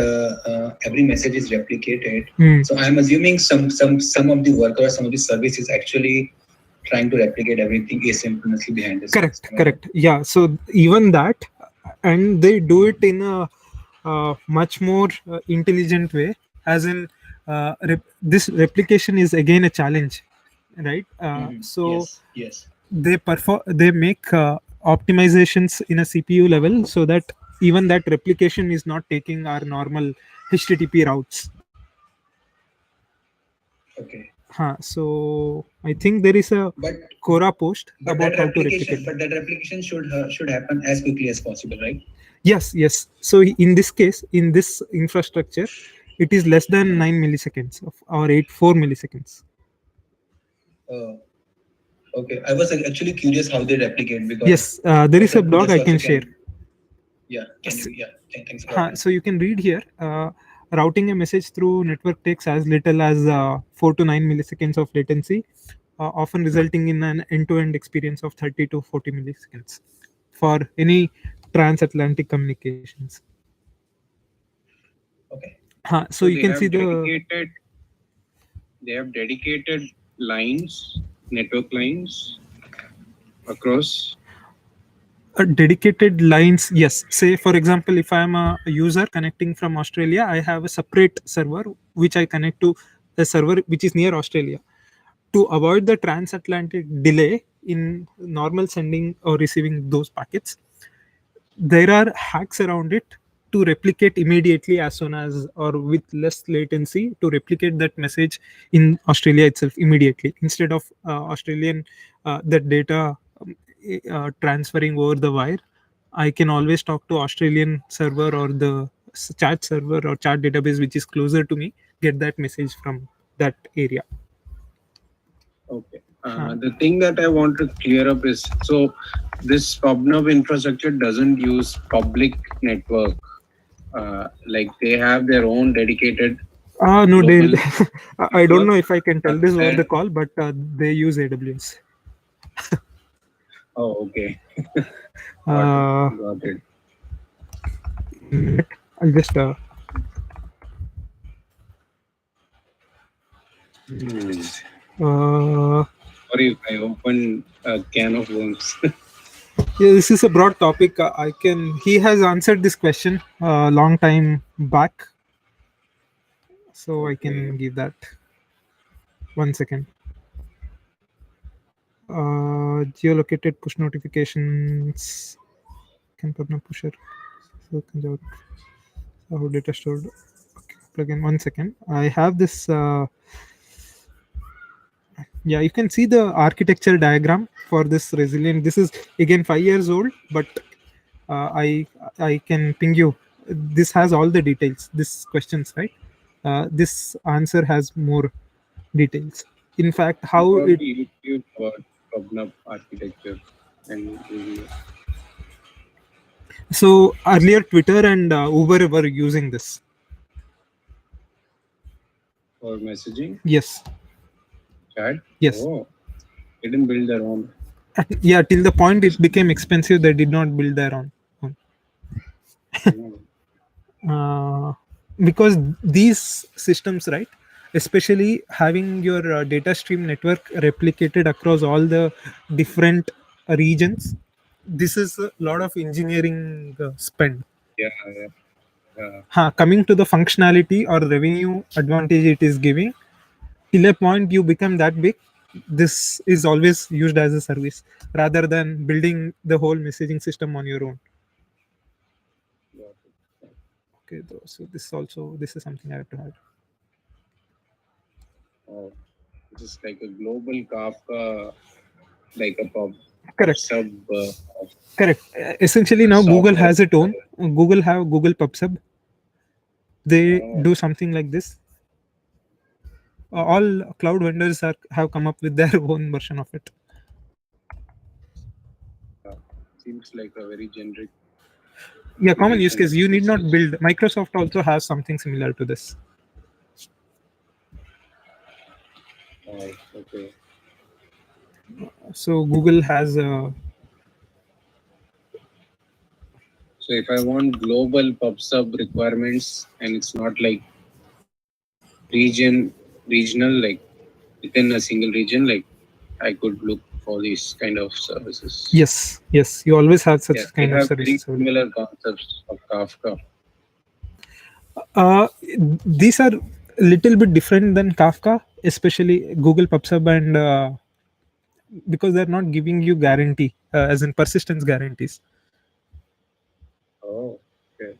every message is replicated, so I'm assuming some of the worker or some of the service is actually trying to replicate everything asynchronously behind the scenes. Correct. Yeah. So even that, and they do it in a much more intelligent way. As in, this replication is again a challenge, right? So Yes. they make optimizations in a CPU level so that even that replication is not taking our normal HTTP routes. Okay. So I think there is a But Quora post but about that how to replication, replicate. but that replication should happen as quickly as possible, right? Yes. So in this case, in this infrastructure, it is less than 9 milliseconds or 4 milliseconds. Okay. I was actually curious how they replicate because Yes, there is a blog I can share. Yeah. Can you? Yeah. Thanks a lot. So you can read here. Routing a message through network takes as little as 4 to 9 milliseconds of latency, often resulting in an end-to-end experience of 30 to 40 milliseconds for any transatlantic communications. Okay. So you can see they have dedicated lines, network lines across. Dedicated lines. Yes. Say for example, if I am a user connecting from Australia, I have a separate server which I connect to a server which is near Australia. To avoid the transatlantic delay in normal sending or receiving those packets, there are hacks around it to replicate immediately as soon as, or with less latency, to replicate that message in Australia itself immediately, instead of Australian the data transferring over the wire. I can always talk to Australian server or the chat server or chat database which is closer to me, get that message from that area. Okay. The thing that I want to clear up is, so this PubNub infrastructure doesn't use public network. Like they have their own dedicated. No, they. local I don't know if I can tell this over and- the call, but they use AWS. Oh, okay. Got it. I'll just. Sorry if I opened a can of worms. Yeah, this is a broad topic. I can. He has answered this question a long time back, so I can give that. 1 second. Geolocated push notifications. Can PubNub pusher. So how data stored. Okay, plugin. 1 second. I have this. Yeah, you can see the architecture diagram for this resilient. This is again 5 years old, but I can ping you. This has all the details. This questions, right? This answer has more details. In fact, how it. YouTube about PubNub architecture and So earlier, Twitter and Uber were using this. for messaging. Yes. Chat. Yes. Oh, they didn't build their own. Yeah, till the point it became expensive, they did not build their own. Because these systems, right, especially having your data stream network replicated across all the different regions. This is a lot of engineering spend. Yeah, yeah. Coming to the functionality or revenue advantage it is giving, till a point you become that big, this is always used as a service rather than building the whole messaging system on your own. Okay, so this is something I have to add. Oh, this is like a global Kafka, like a pub Correct. sub. Correct. Essentially, now Google Software. has its own. Google have Google PubSub. They Oh. do something like this. All cloud vendors have come up with their own version of it. Seems like a very generic. Yeah, common use case. You need not build. Microsoft also has something similar to this. Oh, okay. So Google has a. So if I want global PubSub requirements and it's not like regional, like within a single region, like I could look for these kind of services. Yes, you always have such kind of have services. very similar concepts of Kafka. These are a little bit different than Kafka, especially Google PubSub, and because they're not giving you guarantee, as in persistence guarantees. Oh, okay.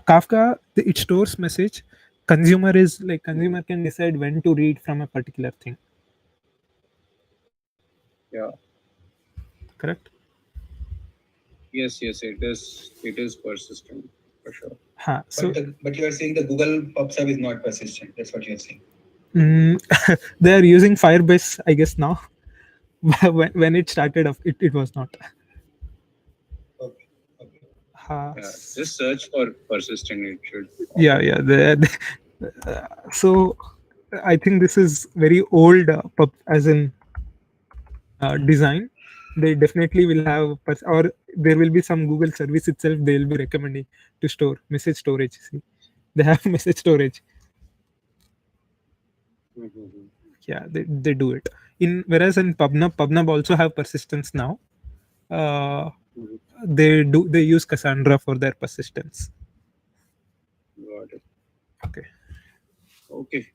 Kafka, it stores message. Consumer can decide when to read from a particular thing. Yeah. Correct. Yes, it is persistent for sure. So but you are saying the Google PubSub is not persistent. That's what you're saying. they are using Firebase, I guess now. when it started off, it was not. Okay. Just search for persistent. It should. Yeah. So I think this is very old, as in design. They definitely will have, or there will be some Google service itself. They will be recommending to store message storage. See, they have message storage. Mm-hmm. Yeah, they do it. Whereas in PubNub also have persistence now. They use Cassandra for their persistence. Got it. Okay.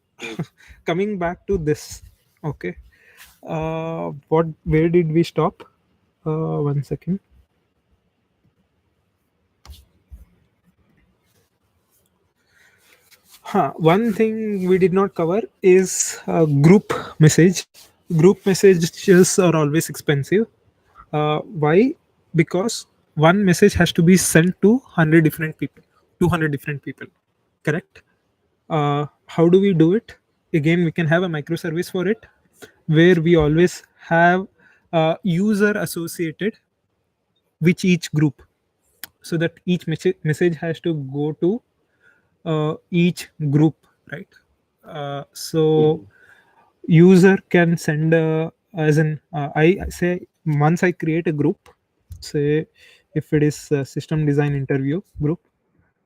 Coming back to this. Okay. Where did we stop? 1 second. One thing we did not cover is group message. Group messages are always expensive. Why? Because one message has to be sent to 100 different people, 200 different people. Correct? How do we do it? Again, we can have a microservice for it, where we always have a user associated with each group, so that each message has to go to each group, right? So user can send I say, once I create a group, say if it is a system design interview group,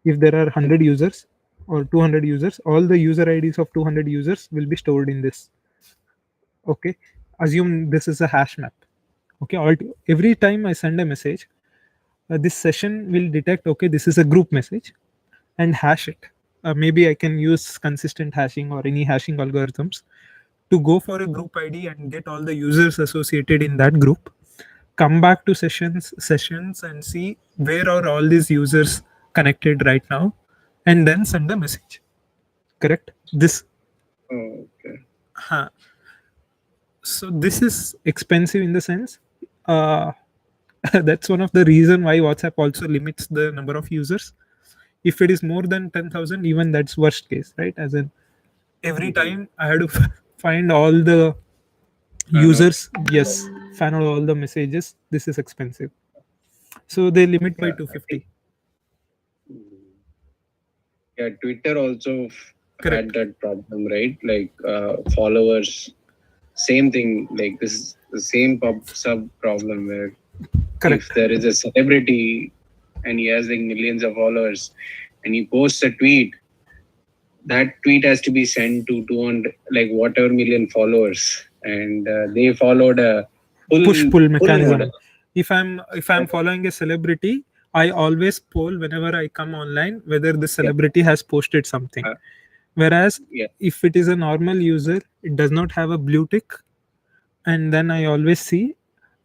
if there are 100 users or 200 users, all the user IDs of 200 users will be stored in this. Okay, assume this is a hash map. Okay, every time I send a message, this session will detect, okay, this is a group message, and hash it. Maybe I can use consistent hashing or any hashing algorithms to go for a group ID and get all the users associated in that group. Come back to sessions and see where are all these users connected right now, and then send a message. Correct? This. Oh, okay. So this is expensive in the sense. That's one of the reason why WhatsApp also limits the number of users. If it is more than 10,000, even that's worst case, right? As in, every time I had to find all the users, yes, fan out all the messages. This is expensive. So they limit by 250. Yeah, Twitter also had that problem, right? Like followers, same thing. Like this is the same PubSub problem where if there is a celebrity and he has like millions of followers and he posts a tweet, that tweet has to be sent to 200, like whatever million followers, and they followed a Push-pull pull mechanism. model. If I'm following a celebrity, I always poll whenever I come online whether the celebrity has posted something. Uh, Whereas yeah. if it is a normal user, it does not have a blue tick, and then I always see,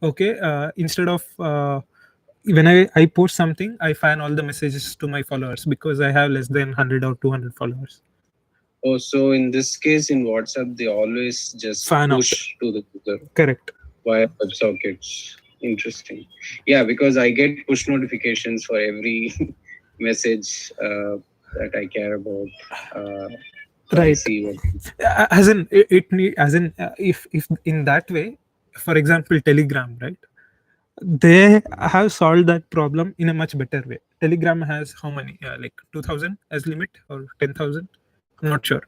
okay, instead of when I post something, I fan all the messages to my followers because I have less than 100 or 200 followers. Oh, so in this case, in WhatsApp, they always just Fan out. push to the user Correct. via WebSockets. Interesting. Yeah, because I get push notifications for every message that I care about. So I Right. see what. As in it need, as in if in that way, for example, Telegram, right? They have solved that problem in a much better way. Telegram has how many? Like 2,000 as limit or 10,000? I'm not sure.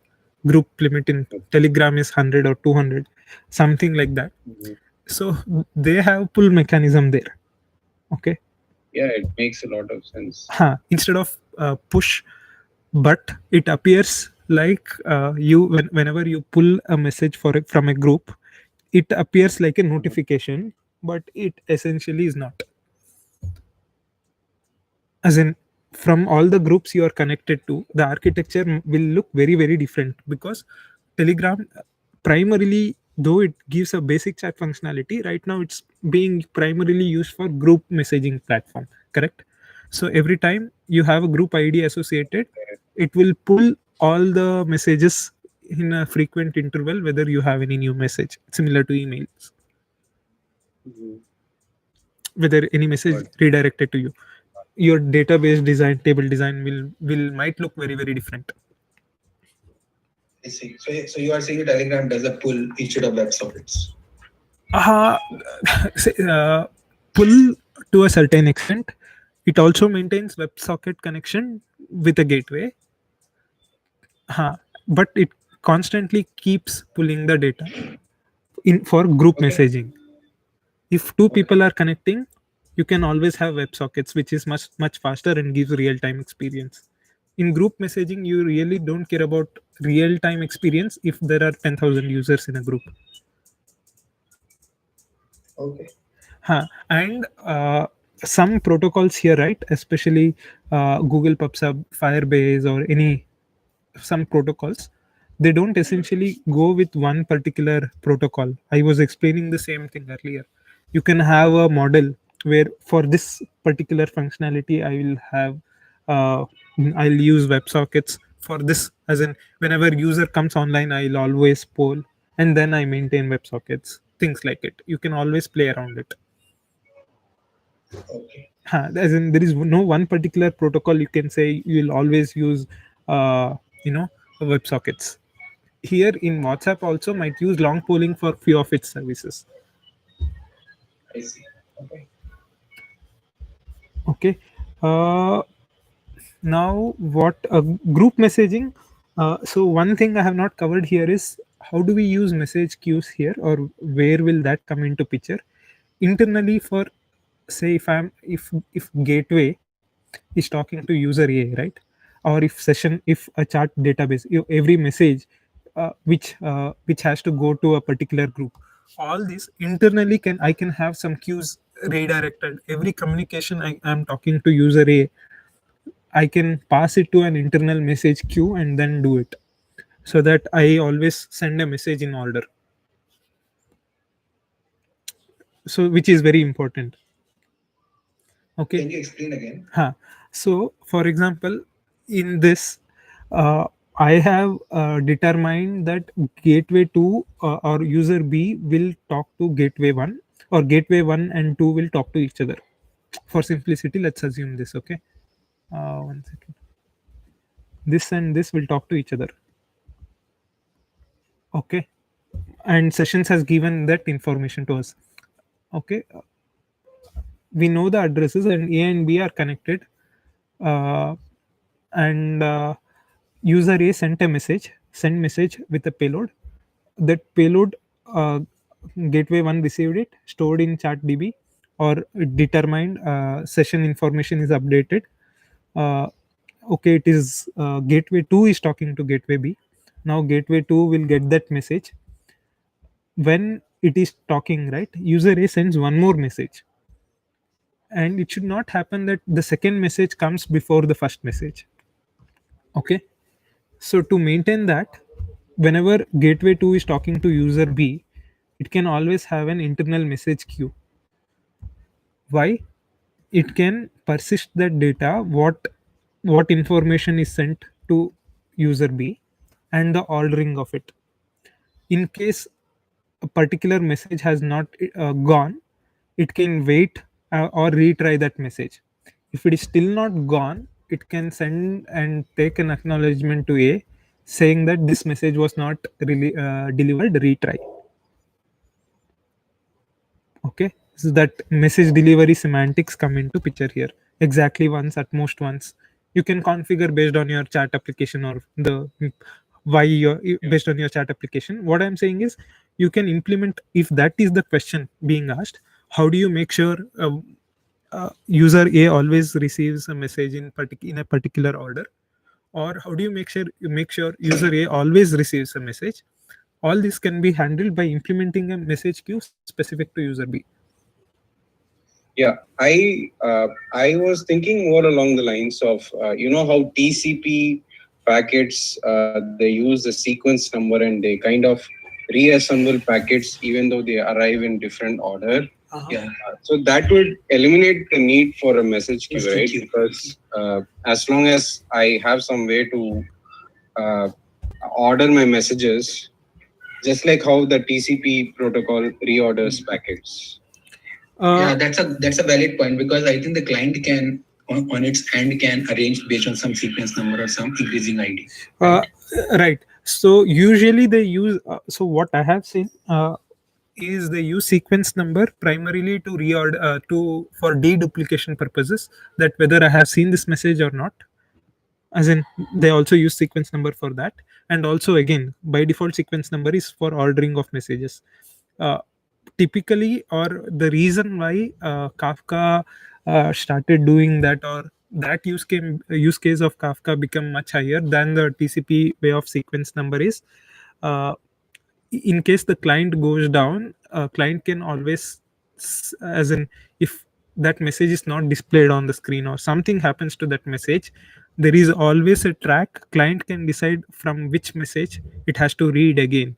Group limit in Telegram is 100 or 200, something like that. Mhm. So they have pull mechanism there. Okay. Yeah, it makes a lot of sense. Instead of push, but it appears like whenever you pull a message from a group, it appears like a notification, but it essentially is not. As in, from all the groups you are connected to, the architecture will look very very different because Telegram primarily, though it gives a basic chat functionality, right now it's being primarily used for group messaging platform, correct? So every time you have a group ID associated, it will pull all the messages in a frequent interval whether you have any new message, similar to emails, Mhm. whether any message But redirected to you. Your database design, table design will might look very very different. I see. So you are saying Telegram does a pull instead of WebSockets. uh, say, pull to a certain extent. It also maintains WebSocket connection with a gateway, but it constantly keeps pulling the data in for group Okay. messaging. If two Okay. people are connecting, you can always have WebSockets, which is much faster and gives real time experience. In group messaging, you really don't care about real time experience if there are 10,000 users in a group. Okay. And some protocols here, right, especially Google PubSub, Firebase, or any some protocols, they don't essentially go with one particular protocol. I was explaining the same thing earlier. You can have a model where for this particular functionality I will have uh, I'll use WebSockets. For this, as in whenever user comes online, I'll always poll, and then I maintain WebSockets, things like it. You can always play around it. Okay. As in there is no one particular protocol you can say you will always use uh, you know WebSockets. Here in WhatsApp also might use long polling for few of its services. I see. Okay. Okay. uh, Now what group messaging, so one thing I have not covered here is how do we use message queues here, or where will that come into picture internally for, say, if gateway is talking to user A, right? Or if a chat database, every message which has to go to a particular group, all this internally I can have some queues redirected. Every communication I am talking to user A, I can pass it to an internal message queue and then do it, so that I always send a message in order. So which is very important. Okay. Can you explain again? So, for example, in this, I have determined that gateway 2 or user B will talk to gateway 1, or gateway 1 and 2 will talk to each other. For simplicity, let's assume this, okay? One second. This and this will talk to each other, okay? And sessions has given that information to us, okay? We know the addresses, and A and B are connected. Uh, and User A send message with a payload. That payload, uh, gateway 1 received it, stored in ChatDB, or determined session information is updated. uh, okay, it is gateway 2 is talking to gateway B. Now gateway 2 will get that message. When it is talking, right, user A sends one more message, and it should not happen that the second message comes before the first message. Okay, so to maintain that, whenever gateway 2 is talking to user B, it can always have an internal message queue. Why? It can persist that data, what information is sent to user B, and the ordering of it. In case a particular message has not gone, it can wait or retry that message. If it is still not gone, it can send and take an acknowledgement to A saying that this message was not really delivered, retry. Okay, so that message delivery semantics come into picture here. Exactly once, at most once. You can configure based on your chat application or the why you're based on your chat application. What I'm saying is you can implement, if that is the question being asked, how do you make sure user A always receives a message in a particular order, or how do you make sure user A always receives a message? All this can be handled by implementing a message queue specific to user B. Yeah, I was thinking more along the lines of how TCP packets they use the sequence number and they kind of reassemble packets even though they arrive in different order. Yeah. So that would eliminate the need for a message queue, Message right? queue. Because as long as I have some way to order my messages, just like how the TCP protocol reorders packets. Yeah, that's a valid point, because I think the client can on its end can arrange based on some sequence number or some increasing ID. Right. So usually they use. So what I have seen is they use sequence number primarily to reorder for deduplication purposes. That whether I have seen this message or not, as in they also use sequence number for that, and also again by default sequence number is for ordering of messages. Uh, Typically, or the reason why Kafka started doing that, or that use case of Kafka become much higher than the TCP way of sequence number is, uh, in case the client goes down, client can always as in, if that message is not displayed on the screen or something happens to that message, there is always a track. Client can decide from which message it has to read again.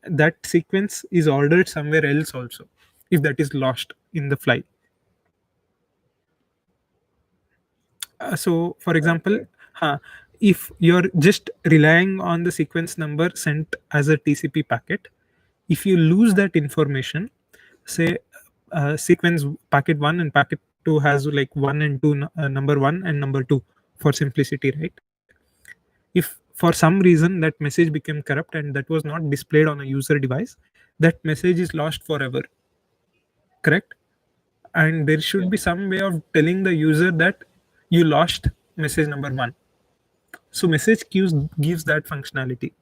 That sequence is ordered somewhere else also, if that is lost in the fly. So for example, if you're just relying on the sequence number sent as a TCP packet, if you lose that information, say sequence packet 1 and packet 2 has like 1 and 2, number 1 and number 2 for simplicity, right? If for some reason that message became corrupt and that was not displayed on a user device, that message is lost forever, correct? And there should be some way of telling the user that you lost message number 1. So message queues gives that functionality.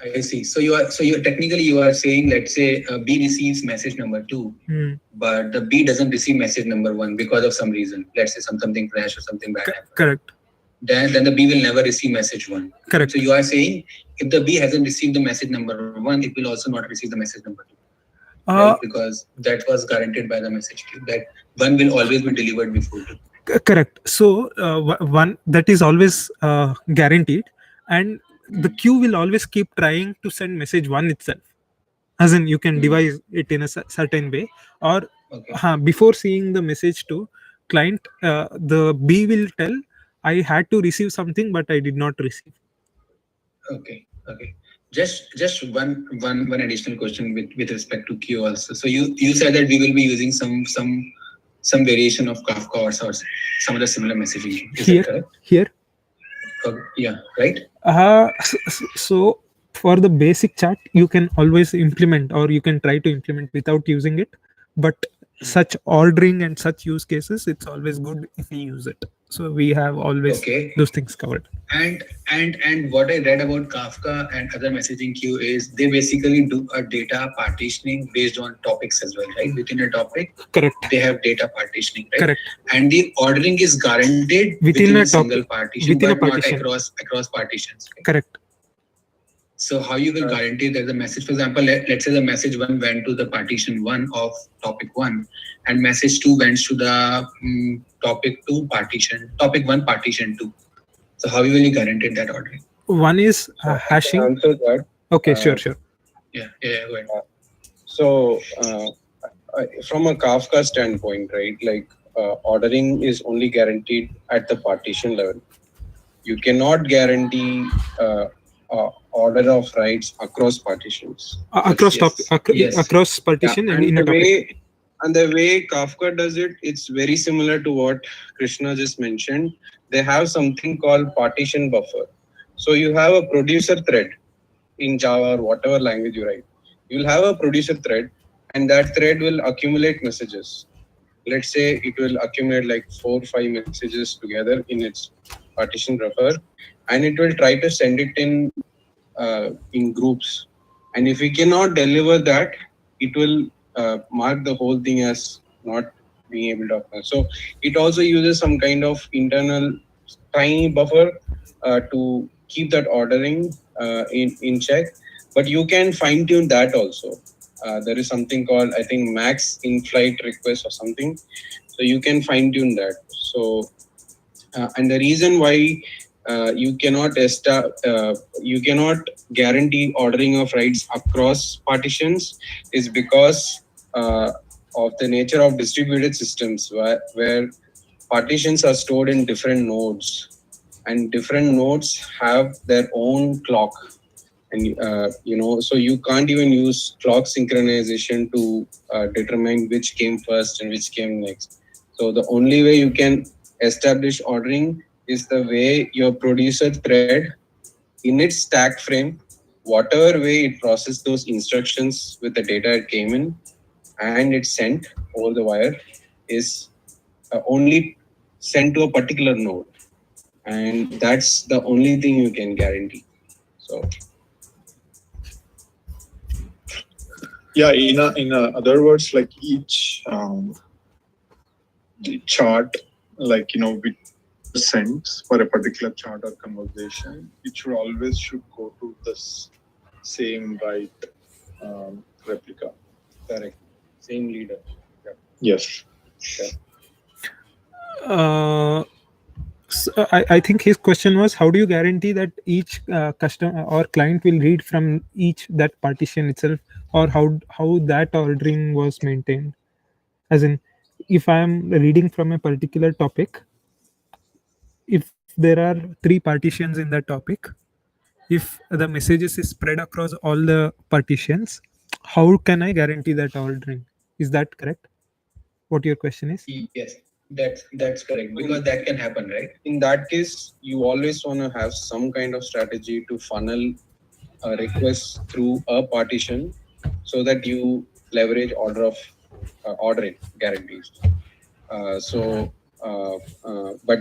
I see. So you're technically you are saying, let's say B receives message number 2, but the B doesn't receive message number 1 because of some reason. Let's say something crash or something bad happened. Correct. Then the B will never receive message 1. Correct. So you are saying if the B hasn't received the message number 1, it will also not receive the message number 2. Right? Because that was guaranteed by the message queue, that 1 will always be delivered before 2. Correct. So one that is always guaranteed, and the queue will always keep trying to send message 1 itself, as in you can devise it in a certain way, or before seeing the message 2, client, the B will tell, I had to receive something but I did not receive. Okay. Just one additional question with respect to queue also. So you said that we will be using some variation of Kafka or some other similar messaging. Is that correct? Here. Yeah. Right. So for the basic chat, you can always implement, or you can try to implement without using it. But such ordering and such use cases, it's always good if we use it. So we have always Okay. those things covered. And what I read about Kafka and other messaging queue is they basically do a data partitioning based on topics as well, right? Within a topic, Correct. they have data partitioning, right? Correct. And the ordering is guaranteed Within a single topic, partition, within a but not partition. across partitions. Right? Correct. So how you will guarantee that the message, for example, let's say the message one went to the partition one of topic one, and message two went to the topic one partition two. So how will you guarantee that ordering? One is So I can hashing. answer that. Okay, sure. Yeah, go ahead. So, from a Kafka standpoint, right, like ordering is only guaranteed at the partition level. You cannot guarantee order of writes across partitions. Across across partition Yeah, and in a topic. the way Kafka does it, it's very similar to what Krishna just mentioned. They have something called partition buffer. So you have a producer thread in Java or whatever language you write. You'll have a producer thread, and that thread will accumulate messages. Let's say it will accumulate like 4 or 5 messages together in its partition buffer, and it will try to send it in groups. And if we cannot deliver that, it will mark the whole thing as not being able to occur. So it also uses some kind of internal tiny buffer to keep that ordering in check. But you can fine tune that also. There is something called, I think, max in-flight request or something. So you can fine tune that. So, and the reason why you cannot guarantee ordering of writes across partitions is because of the nature of distributed systems where partitions are stored in different nodes, and different nodes have their own clock. And so you can't even use clock synchronization to determine which came first and which came next. So the only way you can establish ordering is the way your producer thread in its stack frame, whatever way it processed those instructions with the data it came in and it's sent over the wire, is only sent to a particular node. And that's the only thing you can guarantee. So yeah, in other words, like each the chart, like which sends for a particular chart or conversation, it should go to this same right replica. correct, same leader. Yeah. Yes. So I think his question was, how do you guarantee that each customer or client will read from each that partition itself, or how that ordering was maintained? As in, if I am reading from a particular topic, if there are 3 partitions in that topic, if the messages is spread across all the partitions, how can I guarantee that ordering? Is that correct? What your question is? Yes, that's correct, because that can happen, right? In that case, you always want to have some kind of strategy to funnel a request through a partition so that you leverage ordering guarantees. But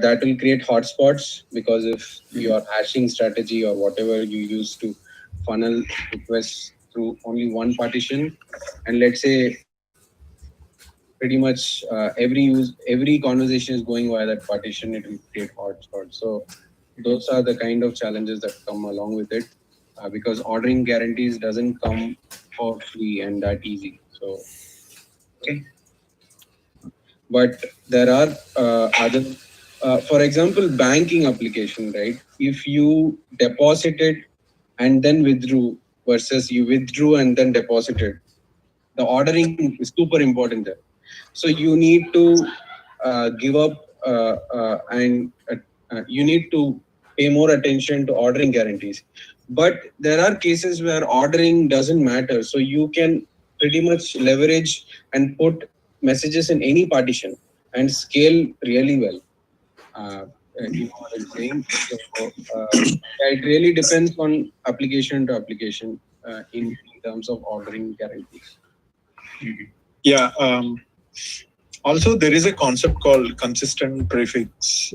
that will create hotspots, because if your hashing strategy or whatever you use to funnel requests through only one partition, and let's say pretty much every conversation is going via that partition, it will create hotspots. So those are the kind of challenges that come along with it, because ordering guarantees doesn't come for free and that easy. So okay. But there are other, for example, banking application, right? If you deposited and then withdrew versus you withdrew and then deposited, the ordering is super important there. So you need to give up and you need to pay more attention to ordering guarantees. But there are cases where ordering doesn't matter. So you can pretty much leverage and put messages in any partition and scale really well. You know what I'm saying? So, it really depends on application to application in terms of ordering guarantees. Yeah. Also, there is a concept called consistent prefix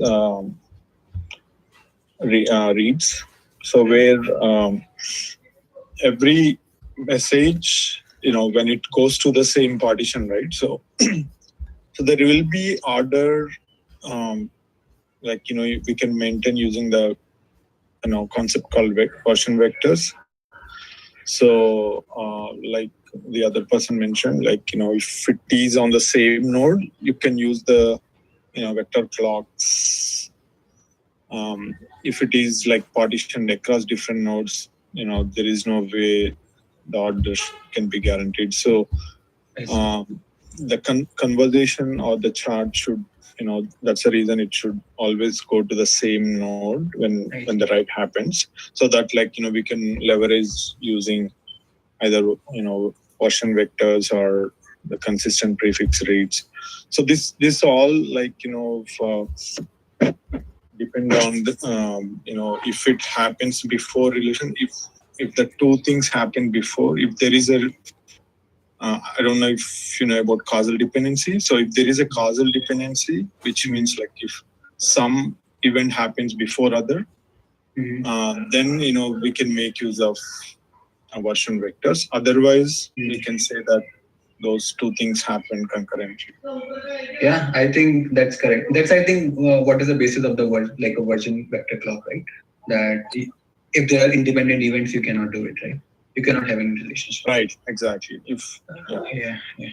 reads. So where every message, when it goes to the same partition, right? So, so there will be order, we can maintain using the concept called version vectors. So, like the other person mentioned, if it is on the same node, you can use the vector clocks. If it is like partitioned across different nodes, there is no way the order can be guaranteed. So the conversation or the chart should, that's the reason it should always go to the same node when the write happens, so that we can leverage using either version vectors or the consistent prefix reads. So this all depend on the, if it happens before relation, if the two things happen before, if there is a I don't know if you know about causal dependency. So if there is a causal dependency, which means if some event happens before other, then we can make use of version vectors. Otherwise, we can say that those two things happen concurrently. Yeah, I think that's correct. That's, I think, what is the basis of the word, like a version vector clock, right? That if there are independent events, you cannot do it, right? You cannot have any relationship. Right, exactly. If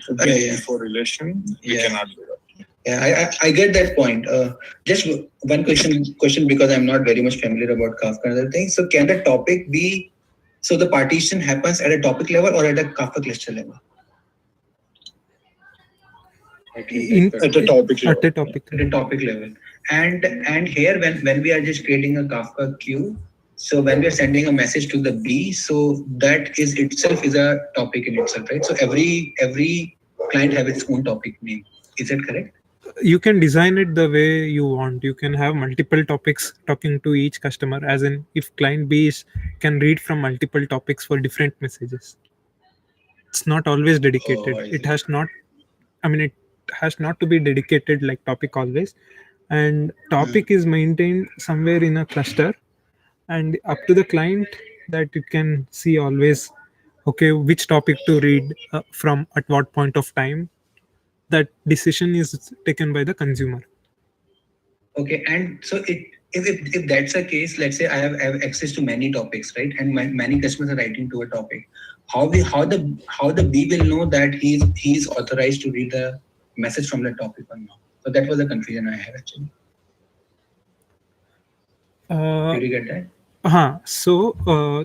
before relation, we cannot do that. Yeah, I get that point. Just one question because I'm not very much familiar about Kafka and other things. So can the topic be, so the partition happens at a topic level or at a Kafka cluster level? At a topic level. At a topic. At a topic level. And here when we are just creating a Kafka queue, so when we are sending a message to the B, so that is itself is a topic in itself, right? So every client have its own topic name. Is that correct? You can design it the way you want. You can have multiple topics talking to each customer, as in if client B can read from multiple topics for different messages. It's not always dedicated. It has not to be dedicated like topic always. And topic is maintained somewhere in a cluster, and up to the client that you can see always, okay, which topic to read from at what point of time. That decision is taken by the consumer. Okay, and so if that's the case, let's say I have access to many topics, right? And many customers are writing to a topic. How the B will know that he's authorized to read the message from the topic or not? So that was the confusion I had actually. Did you get that? So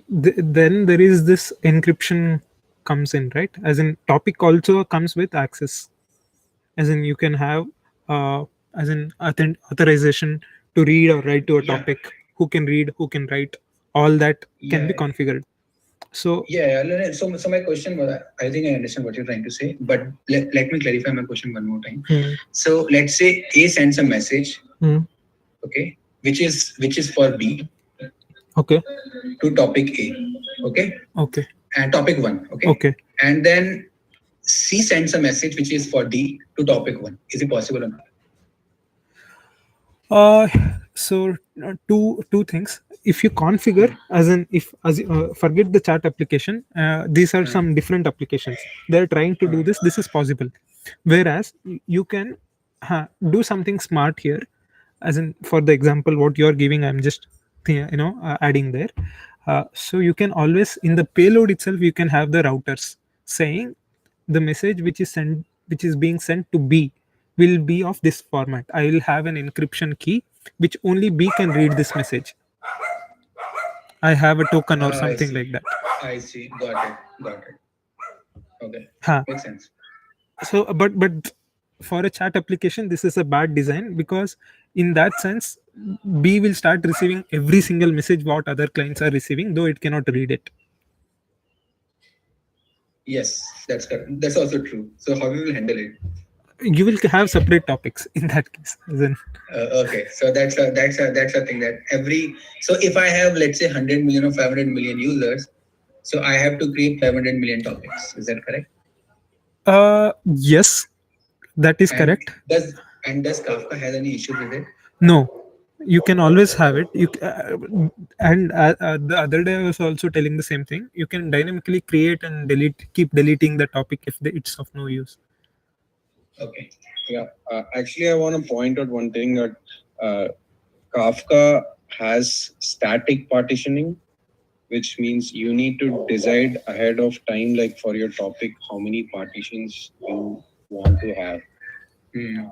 then there is this encryption comes in, right? As in topic also comes with access. As in you can have as in authorization to read or write to a topic. Who can read, who can write, all that can be configured. So so my question was, I think I understand what you're trying to say, but let me clarify my question one more time. So let's say A sends a message, okay, which is for B, okay, to topic A, okay, and topic 1, okay, and then C sends a message which is for D to topic 1. Is it possible or not? So two things. If you configure, forget the chat application, these are some different applications. They're trying to do this. This is possible. Whereas you can do something smart here. As in, for the example what you're giving, I'm just adding there. So you can always, in the payload itself, you can have the routers saying the message which is being sent to B will be of this format. I will have an encryption key which only B can read this message. I have a token or something like that. I see. Got it. Okay. Makes sense. So, but for a chat application, this is a bad design, because in that sense, B will start receiving every single message what other clients are receiving, though it cannot read it. Yes, that's correct. That's also true. So how we will handle it? You will have separate topics in that case. Okay, so that's a thing that so if I have, let's say, 100 million or 500 million users, so I have to create 500 million topics. Is that correct? Yes, That is And correct. does Kafka has any issues with it? No, you can always have it. And the other day I was also telling the same thing. You can dynamically create and delete, keep deleting the topic if it's of no use. Okay. Yeah, actually, I want to point out one thing that Kafka has static partitioning, which means you need to decide ahead of time, like for your topic, how many partitions you want to have. Hmm.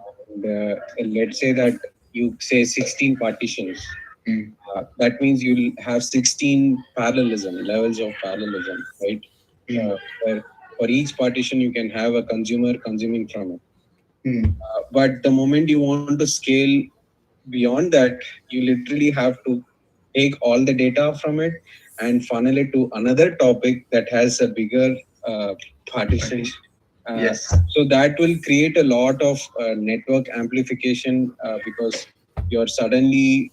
And, let's say that you say 16 partitions. Hmm. That means you'll have 16 parallelism, levels of parallelism, right? Where for each partition, you can have a consumer consuming from it. Hmm. But the moment you want to scale beyond that, you literally have to take all the data from it and funnel it to another topic that has a bigger partition. Yes. So that will create a lot of network amplification because you're suddenly,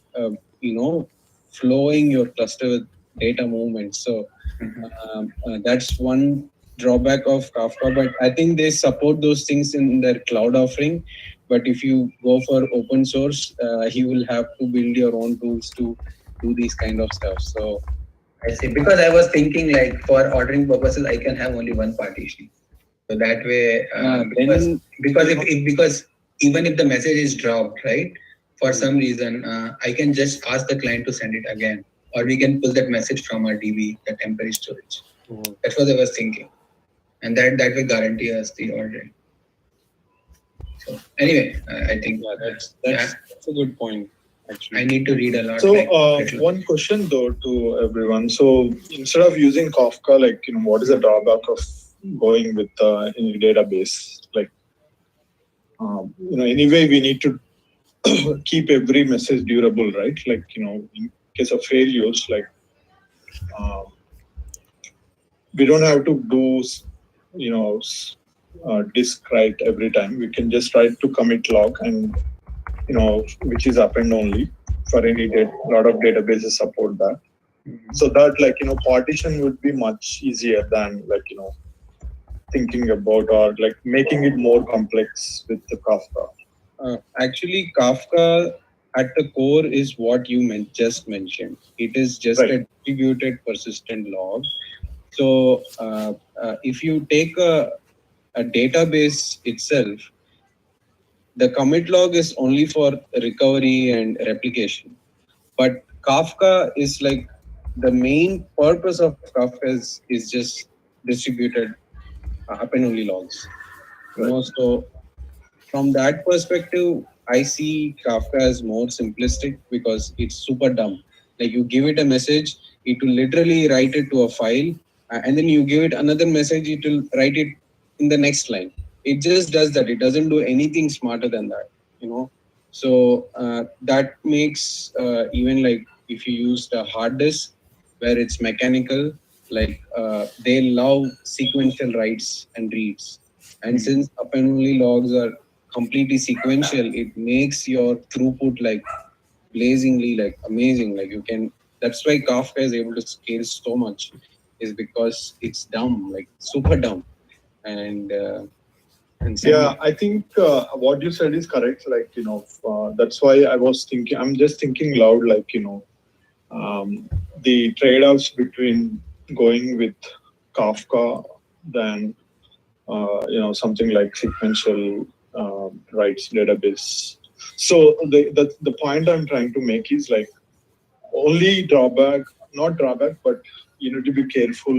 flowing your cluster with data movement. So that's one drawback of Kafka, but I think they support those things in their cloud offering. But if you go for open source, you will have to build your own tools to do these kind of stuff. So I see. Because I was thinking like for ordering purposes, I can have only one partition. So that way, because even if the message is dropped, right, for some reason, I can just ask the client to send it again, or we can pull that message from our DB, the temporary storage. That's what I was thinking, and that will guarantee us the ordering. So anyway, I think that's a good point. Actually, I need to read a lot. So, like, one question though to everyone. So, instead of using Kafka, like, what is the drawback of going with any database? Like, anyway, we need to keep every message durable, right? Like, in case of fair use, like, we don't have to do, disk write every time. We can just write to commit log and, which is append only for any lot of databases support that. So that, like, partition would be much easier than, like, thinking about or like making it more complex with the Kafka. Actually, Kafka at the core is what you just mentioned. It is just a distributed persistent log. So if you take a database itself, the commit log is only for recovery and replication. But Kafka is like the main purpose of Kafka is just distributed append only logs. So from that perspective, I see Kafka as more simplistic because it's super dumb. Like you give it a message, it will literally write it to a file, and then you give it another message, it will write it in the next line. It just does that. It doesn't do anything smarter than that. So that makes even like if you use the hard disk where it's mechanical, like they love sequential writes and reads. And since append only logs are completely sequential, it makes your throughput like blazingly like amazing. Like you can, that's why Kafka is able to scale so much, is because it's dumb, like super dumb. And yeah, I think what you said is correct. Like, that's why I was thinking, I'm just thinking loud, like, the trade-offs between going with Kafka than, something like sequential writes database. So the point I'm trying to make is like only drawback, not drawback, but you need to be careful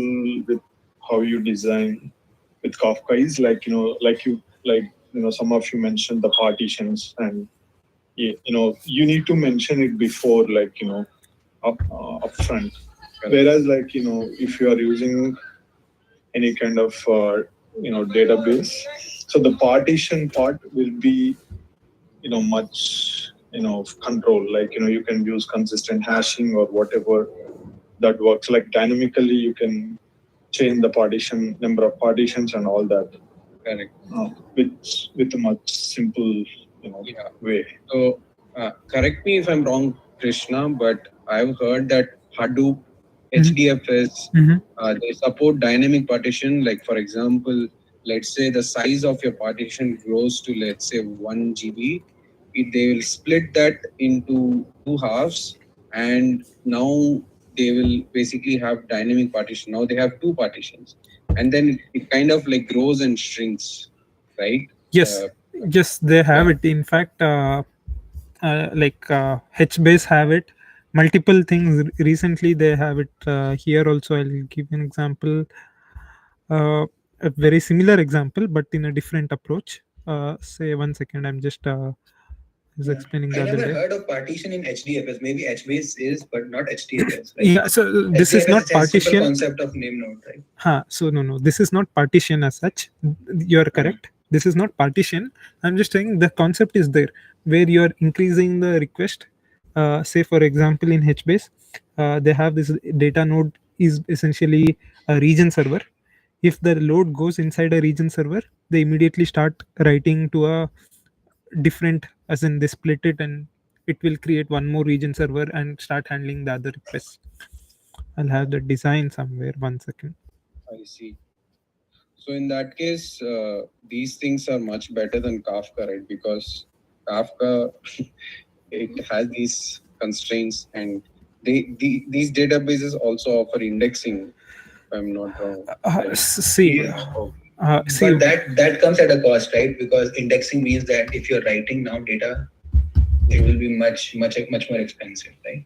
with how you design with Kafka is like, some of you mentioned the partitions and, you need to mention it before, like, upfront. Whereas, like, if you are using any kind of, database, so the partition part will be, much, control. Like, you can use consistent hashing or whatever that works. Like dynamically, you can change the partition, number of partitions and all that. Correct. With a much simple, way. So correct me if I'm wrong, Krishna, but I've heard that Hadoop, HDFS, they support dynamic partition. Like for example, let's say the size of your partition grows to, let's say, 1 GB, they will split that into two halves, and now they will basically have dynamic partition. Now they have two partitions, and then it kind of like grows and shrinks, right? Yes, Uh, yes, they have yeah. it. In fact, HBase have it. Multiple things recently they have it here also. I'll give an example, a very similar example, but in a different approach. Say 1 second. I'm just was Yeah. explaining I the other never day. heard of partition in HDFS. Maybe HBase is, but not HDFS. Right? Yeah, so this is HDFS not is a simple partition. concept of name node, right? So no, this is not partition as such. You are correct. This is not partition. I'm just saying the concept is there where you are increasing the request. Say for example in HBase, they have this data node is essentially a region server. If the load goes inside a region server, they immediately start writing to a different, as in they split it and it will create one more region server and start handling the other requests. I'll have the design somewhere. 1 second. I see. So in that case, these things are much better than Kafka, right? Because Kafka, it has these constraints, and these databases also offer indexing, if I'm not wrong. Right? See, But that comes at a cost, right? Because indexing means that if you're writing now data, it will be much more expensive, right?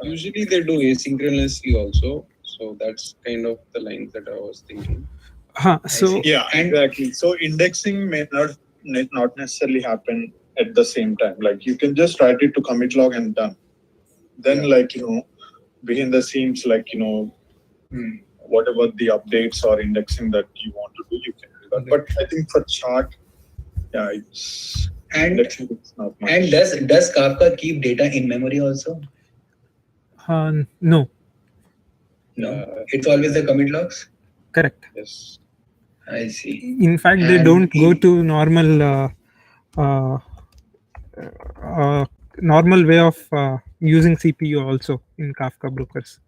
Usually they do asynchronously also. So that's kind of the lines that I was thinking. So Yeah, exactly. So indexing may not necessarily happen at the same time. Like you can just write it to commit log and done. Then behind the scenes, whatever the updates or indexing that you want to do, you can do that. But I think for chart, it's indexing is not much. And does Kafka keep data in memory also? No. No, it's always the commit logs. Correct. Yes. I see. In fact, they don't go to normal normal way of using CPU also in Kafka brokers.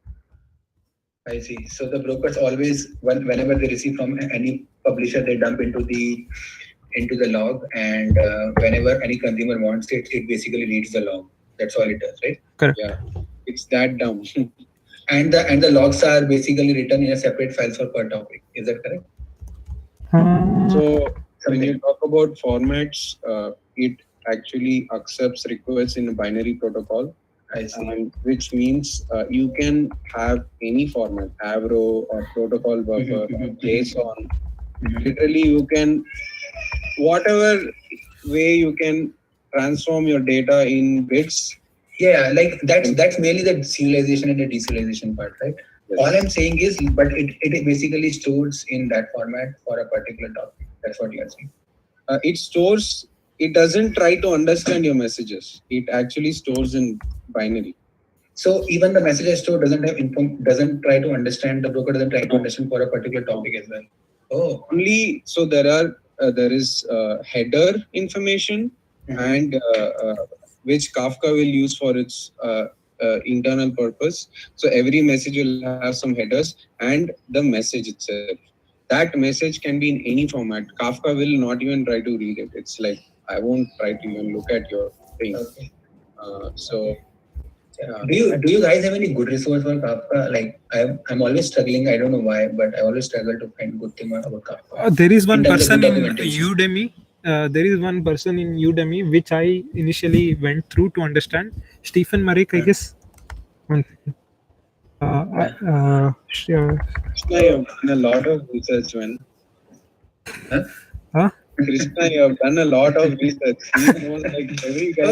I see. So the brokers always, whenever they receive from any publisher, they dump into the log, and whenever any consumer wants it, it basically reads the log. That's all it does, right? Correct. Yeah, it's that dumb. And the logs are basically written in a separate file for per topic. Is that correct? So when you talk about formats, it actually accepts requests in a binary protocol. I see. Which means you can have any format, Avro or protocol buffer, or JSON. Literally, you can, whatever way you can transform your data in bits. Yeah, like that's mainly the serialization and the deserialization part, right? Yes. All I'm saying is, but it basically stores in that format for a particular topic. That's what you're saying. It stores. It doesn't try to understand your messages. It actually stores in binary. So even the messages store doesn't try to understand, the broker doesn't try to understand for a particular topic as well. Oh, only so there is header information and which Kafka will use for its internal purpose. So every message will have some headers and the message itself. That message can be in any format. Kafka will not even try to read it. It's like, I won't try to even look at your thing. Okay. Do you guys have any good resource for Kafka? Like I'm always struggling. I don't know why, but I always struggle to find good thing about Kafka. There is one person in Udemy. There is one person in Udemy which I initially went through to understand. Stephen Marek, I guess. One second. Krishna, you have done a lot of research, man. Krishna, you have done a lot of research. He knows like every guy.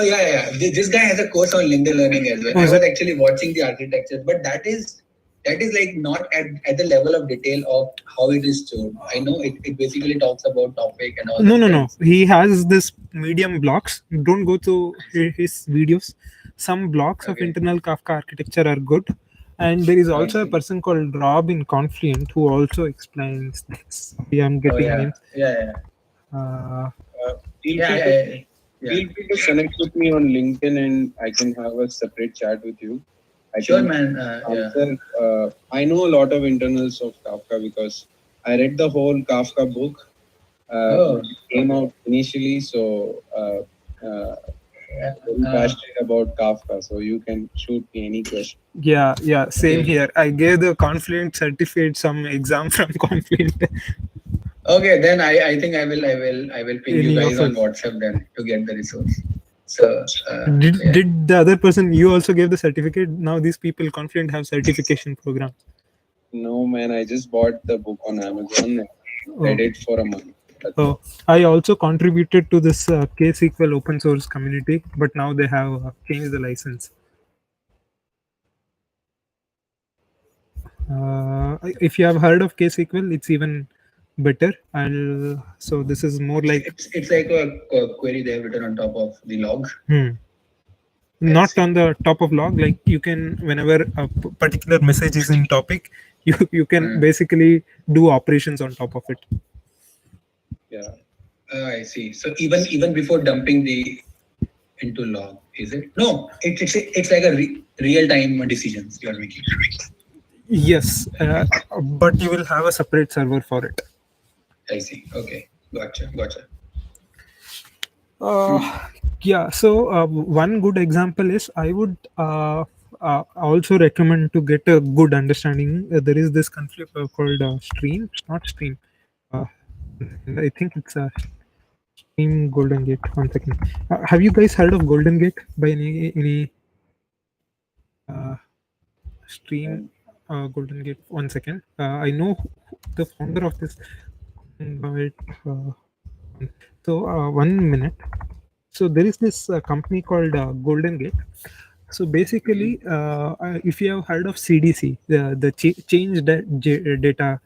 Yeah. This guy has a course on LinkedIn Learning as well. I was actually watching the architecture, but that is like not at the level of detail of how it is stored. I know it basically talks about topic and all. No. He has this Medium blocks. Don't go to his videos. Some blocks of internal Kafka architecture are good. And there is also a person called Rob in Confluent who also explains this. I'm getting names. Feel free to connect with me on LinkedIn and I can have a separate chat with you. Sure, think man. Yeah. answer. I know a lot of internals of Kafka because I read the whole Kafka book. Oh, It came out initially, so very uh, passionate about Kafka. So you can shoot me any question. Yeah, same okay. here. I gave the Confluent certificate some exam from Confluent. Okay, then I think I will ping you Any guys of on us. WhatsApp then to get the resource. So yeah. Did the other person you also gave the certificate? Now these people Confluent have certification program. No, man, I just bought the book on Amazon and Oh, read it for a month. That's oh. I also contributed to this KSQL open source community, but now they have changed the license. If you have heard of KSQL, it's even better. So this is more like It's like a query they have written on top of the log. hmm, I not see. on the top of log. Like you can whenever a particular message is in topic, you can Hmm. basically do operations on top of it. yeah. I see. So even before dumping the into log, is it? No, it's like a real time decisions you are making. Yes, but you will have a separate server for it. I see. Okay, gotcha. Uh, yeah. So one good example is I would also recommend to get a good understanding. There is this conflict called Stream, not Stream. Uh, I think it's a Stream Golden Gate. One second. Have you guys heard of Golden Gate by any uh, Stream Golden Gate? One second. I know the founder of this, but so 1 minute. So there is this company called Golden Gate. So basically, if you have heard of CDC, the change data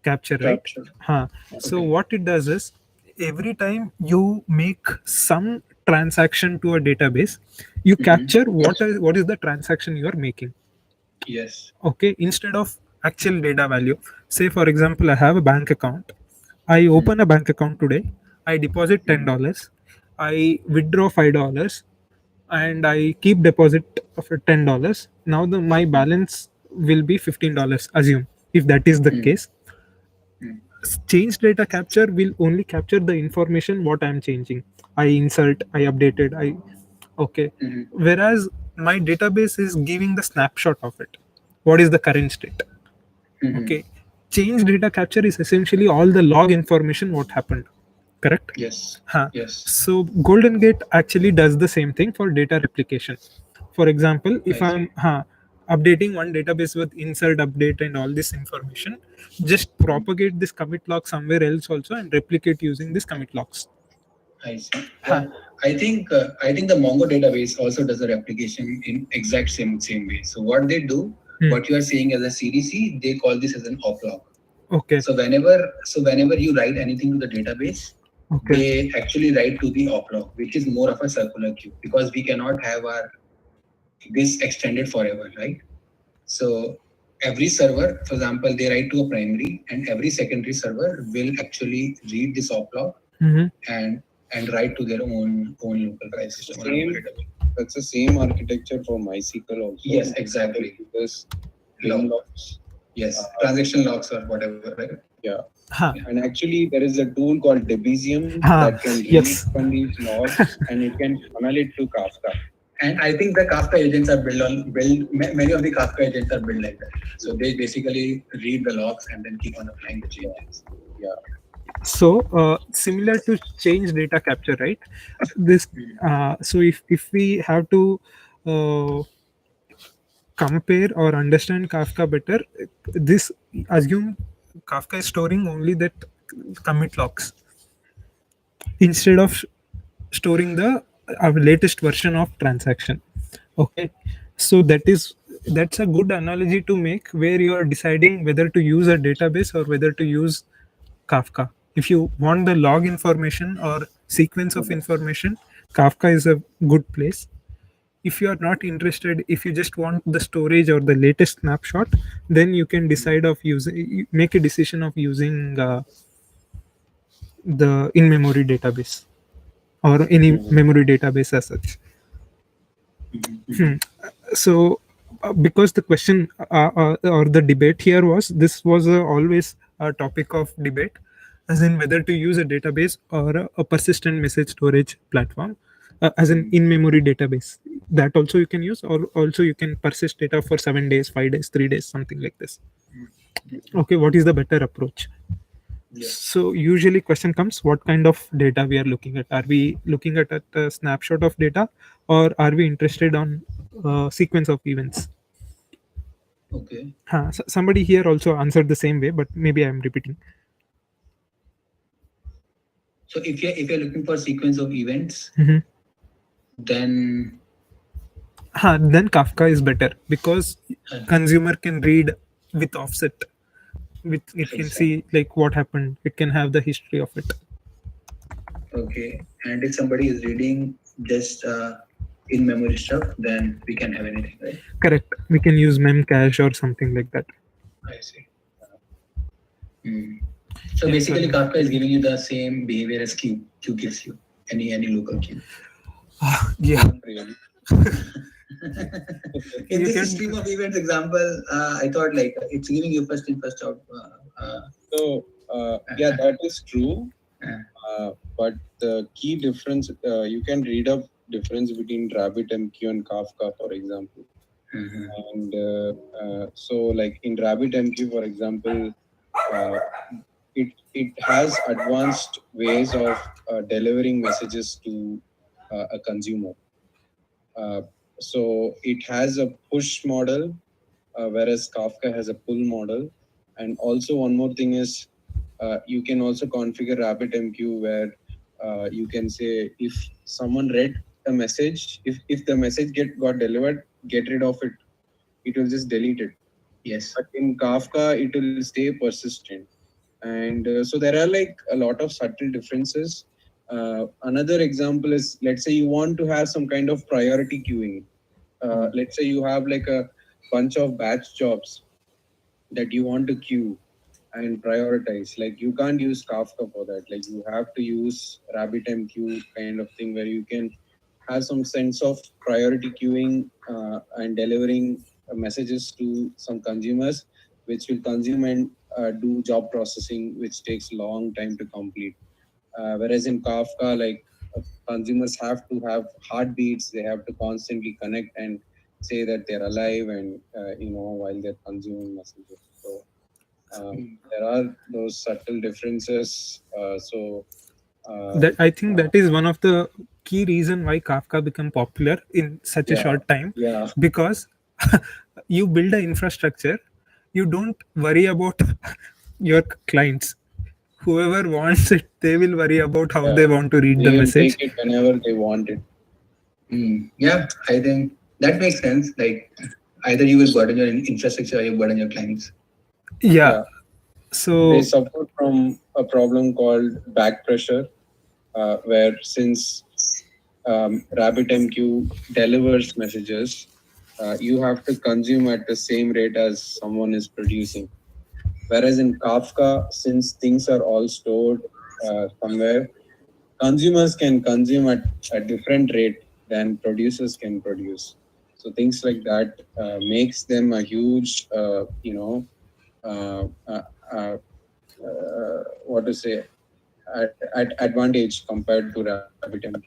capture, right? Capture. Huh. So Okay. what it does is every time you make some transaction to a database, you capture what is the transaction you are making. Yes. Okay, instead of actual data value. Say for example, I have a bank account. I open a bank account today. I deposit $10. I withdraw $5, and I keep deposit of $10. Now the my balance will be $15. Assume if that is the Hmm. case, Hmm. change data capture will only capture the information what I'm changing. I insert, I updated, I okay. Hmm. Whereas my database is giving the snapshot of it. What is the current state? Hmm. Okay. Change data capture is essentially all the log information what happened. Correct? Yes. Huh. Yes. So Golden Gate actually does the same thing for data replication. For example, if I see. I'm updating one database with insert, update, and all this information, just propagate this commit log somewhere else also and replicate using this commit logs. I see. Huh. I think the Mongo database also does a replication in exact same way. So what they do, what you are saying as a CDC, they call this as an oplog. Okay. So whenever you write anything to the database, Okay. they actually write to the oplog, which is more of a circular queue because we cannot have our this extended forever, right? So every server, for example, they write to a primary, and every secondary server will actually read this oplog Mhm. and write to their own local file system. Same. That's the same architecture for MySQL also. Yes, exactly. Because Log. logs. Yes, transaction logs or whatever, right? Yeah. Huh. And actually, there is a tool called Debezium Ah, that can read yes. from these logs and it can funnel it to Kafka. And I think the Kafka agents are many of the Kafka agents are built like that. So they basically read the logs and then keep on applying the changes. Yeah. So similar to change data capture, right? This so if we have to uh, compare or understand Kafka better, this assume Kafka is storing only that commit logs instead of storing the latest version of transaction. Okay, so that's a good analogy to make where you are deciding whether to use a database or whether to use Kafka. If you want the log information or sequence of information, Kafka is a good place. If you are not interested, if you just want the storage or the latest snapshot, then you can decide of using, make a decision of using the in-memory database or any memory database as such. So because the question or the debate here was, this was always a topic of debate, as in whether to use a database or a persistent message storage platform, as an in-memory database. That also you can use, or also you can persist data for 7 days, 5 days, 3 days, something like this. Okay, what is the better approach? Yeah. So usually question comes, what kind of data we are looking at? Are we looking at a snapshot of data, or are we interested on sequence of events? Okay. Somebody here also answered the same way, but maybe I'm repeating. So if you're looking for sequence of events, Mhm. then Then Kafka is better, because uh, consumer can read with offset. With it can see like what happened. It can have the history of it. okay. And if somebody is reading just in memory stuff, then we can have anything, right? Correct. We can use memcache or something like that. I see. So Yeah, basically, sorry. Kafka is giving you the same behavior as Q gives you, any local queue. Yeah. Really. In You this can- stream of events example, I thought like it's giving you first in first out. So yeah, that is true. Uh. But the key difference, you can read up difference between RabbitMQ and Kafka, for example. And so like in RabbitMQ, for example, it has advanced ways of delivering messages to a consumer. So it has a push model, whereas Kafka has a pull model. And also one more thing is you can also configure RabbitMQ where you can say if someone read a message, if the message got delivered, get rid of it. It will just delete it. Yes. But in Kafka, it will stay persistent. And so there are like a lot of subtle differences. Another example is, let's say you want to have some kind of priority queuing. Let's say you have like a bunch of batch jobs that you want to queue and prioritize. Like you can't use Kafka for that. Like you have to use RabbitMQ kind of thing where you can have some sense of priority queuing and delivering messages to some consumers, which will consume and do job processing, which takes a long time to complete. Whereas in Kafka, like consumers have to have heartbeats, they have to constantly connect and say that they're alive and while they're consuming messages. So there are those subtle differences. That I think that is one of the key reason why Kafka become popular in such a Yeah. short time. Yeah. Because you build an infrastructure, you don't worry about your clients. Whoever wants it, they will worry about how Yeah. they want to read They the will message. take it whenever they want it. Yeah, I think that makes sense. Like either you will burden your infrastructure or you burden your clients. Yeah. They So suffer from a problem called back pressure, where since RabbitMQ delivers messages, you have to consume at the same rate as someone is producing. Whereas in Kafka, since things are all stored somewhere, consumers can consume at a different rate than producers can produce. So things like that makes them a huge, what to say, at advantage compared to RabbitMQ.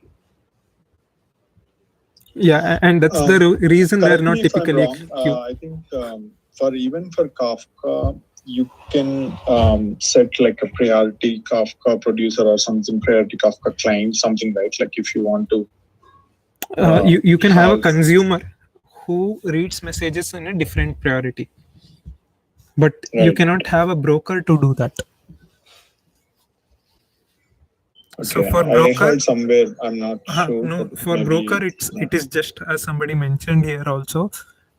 yeah, and that's the reason they're Correct not me if I'm typically wrong. I think for Kafka, you can set like a priority Kafka producer or something, priority Kafka client, something, right? Like if you want to. you can have a have- consumer who reads messages in a different priority, but you Right. cannot have a broker to do that. So Okay, for I broker, heard somewhere, I'm not sure. no, but for maybe- broker, it is just as somebody mentioned here also.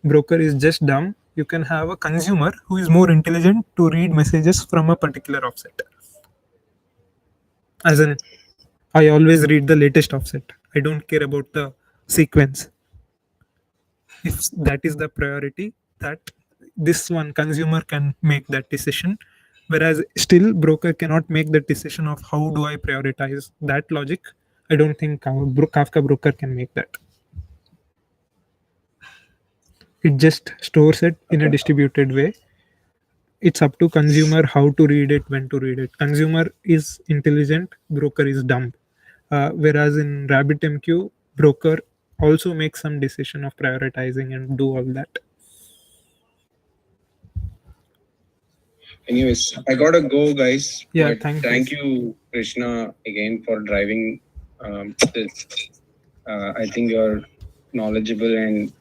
Broker is just dumb. You can have a consumer who is more intelligent to read messages from a particular offset. As in, I always read the latest offset. I don't care about the sequence. If that is the priority, that this one consumer can make that decision, whereas still broker cannot make the decision of how do I prioritize that logic. I don't think Kafka broker can make that. It just stores it in a distributed way. It's up to consumer how to read it, when to read it. Consumer is intelligent, broker is dumb. Whereas in RabbitMQ, broker also makes some decision of prioritizing and do all that. Anyways, I gotta go, guys. Yeah, But thank thank you, Krishna, again for driving this. I think you're knowledgeable and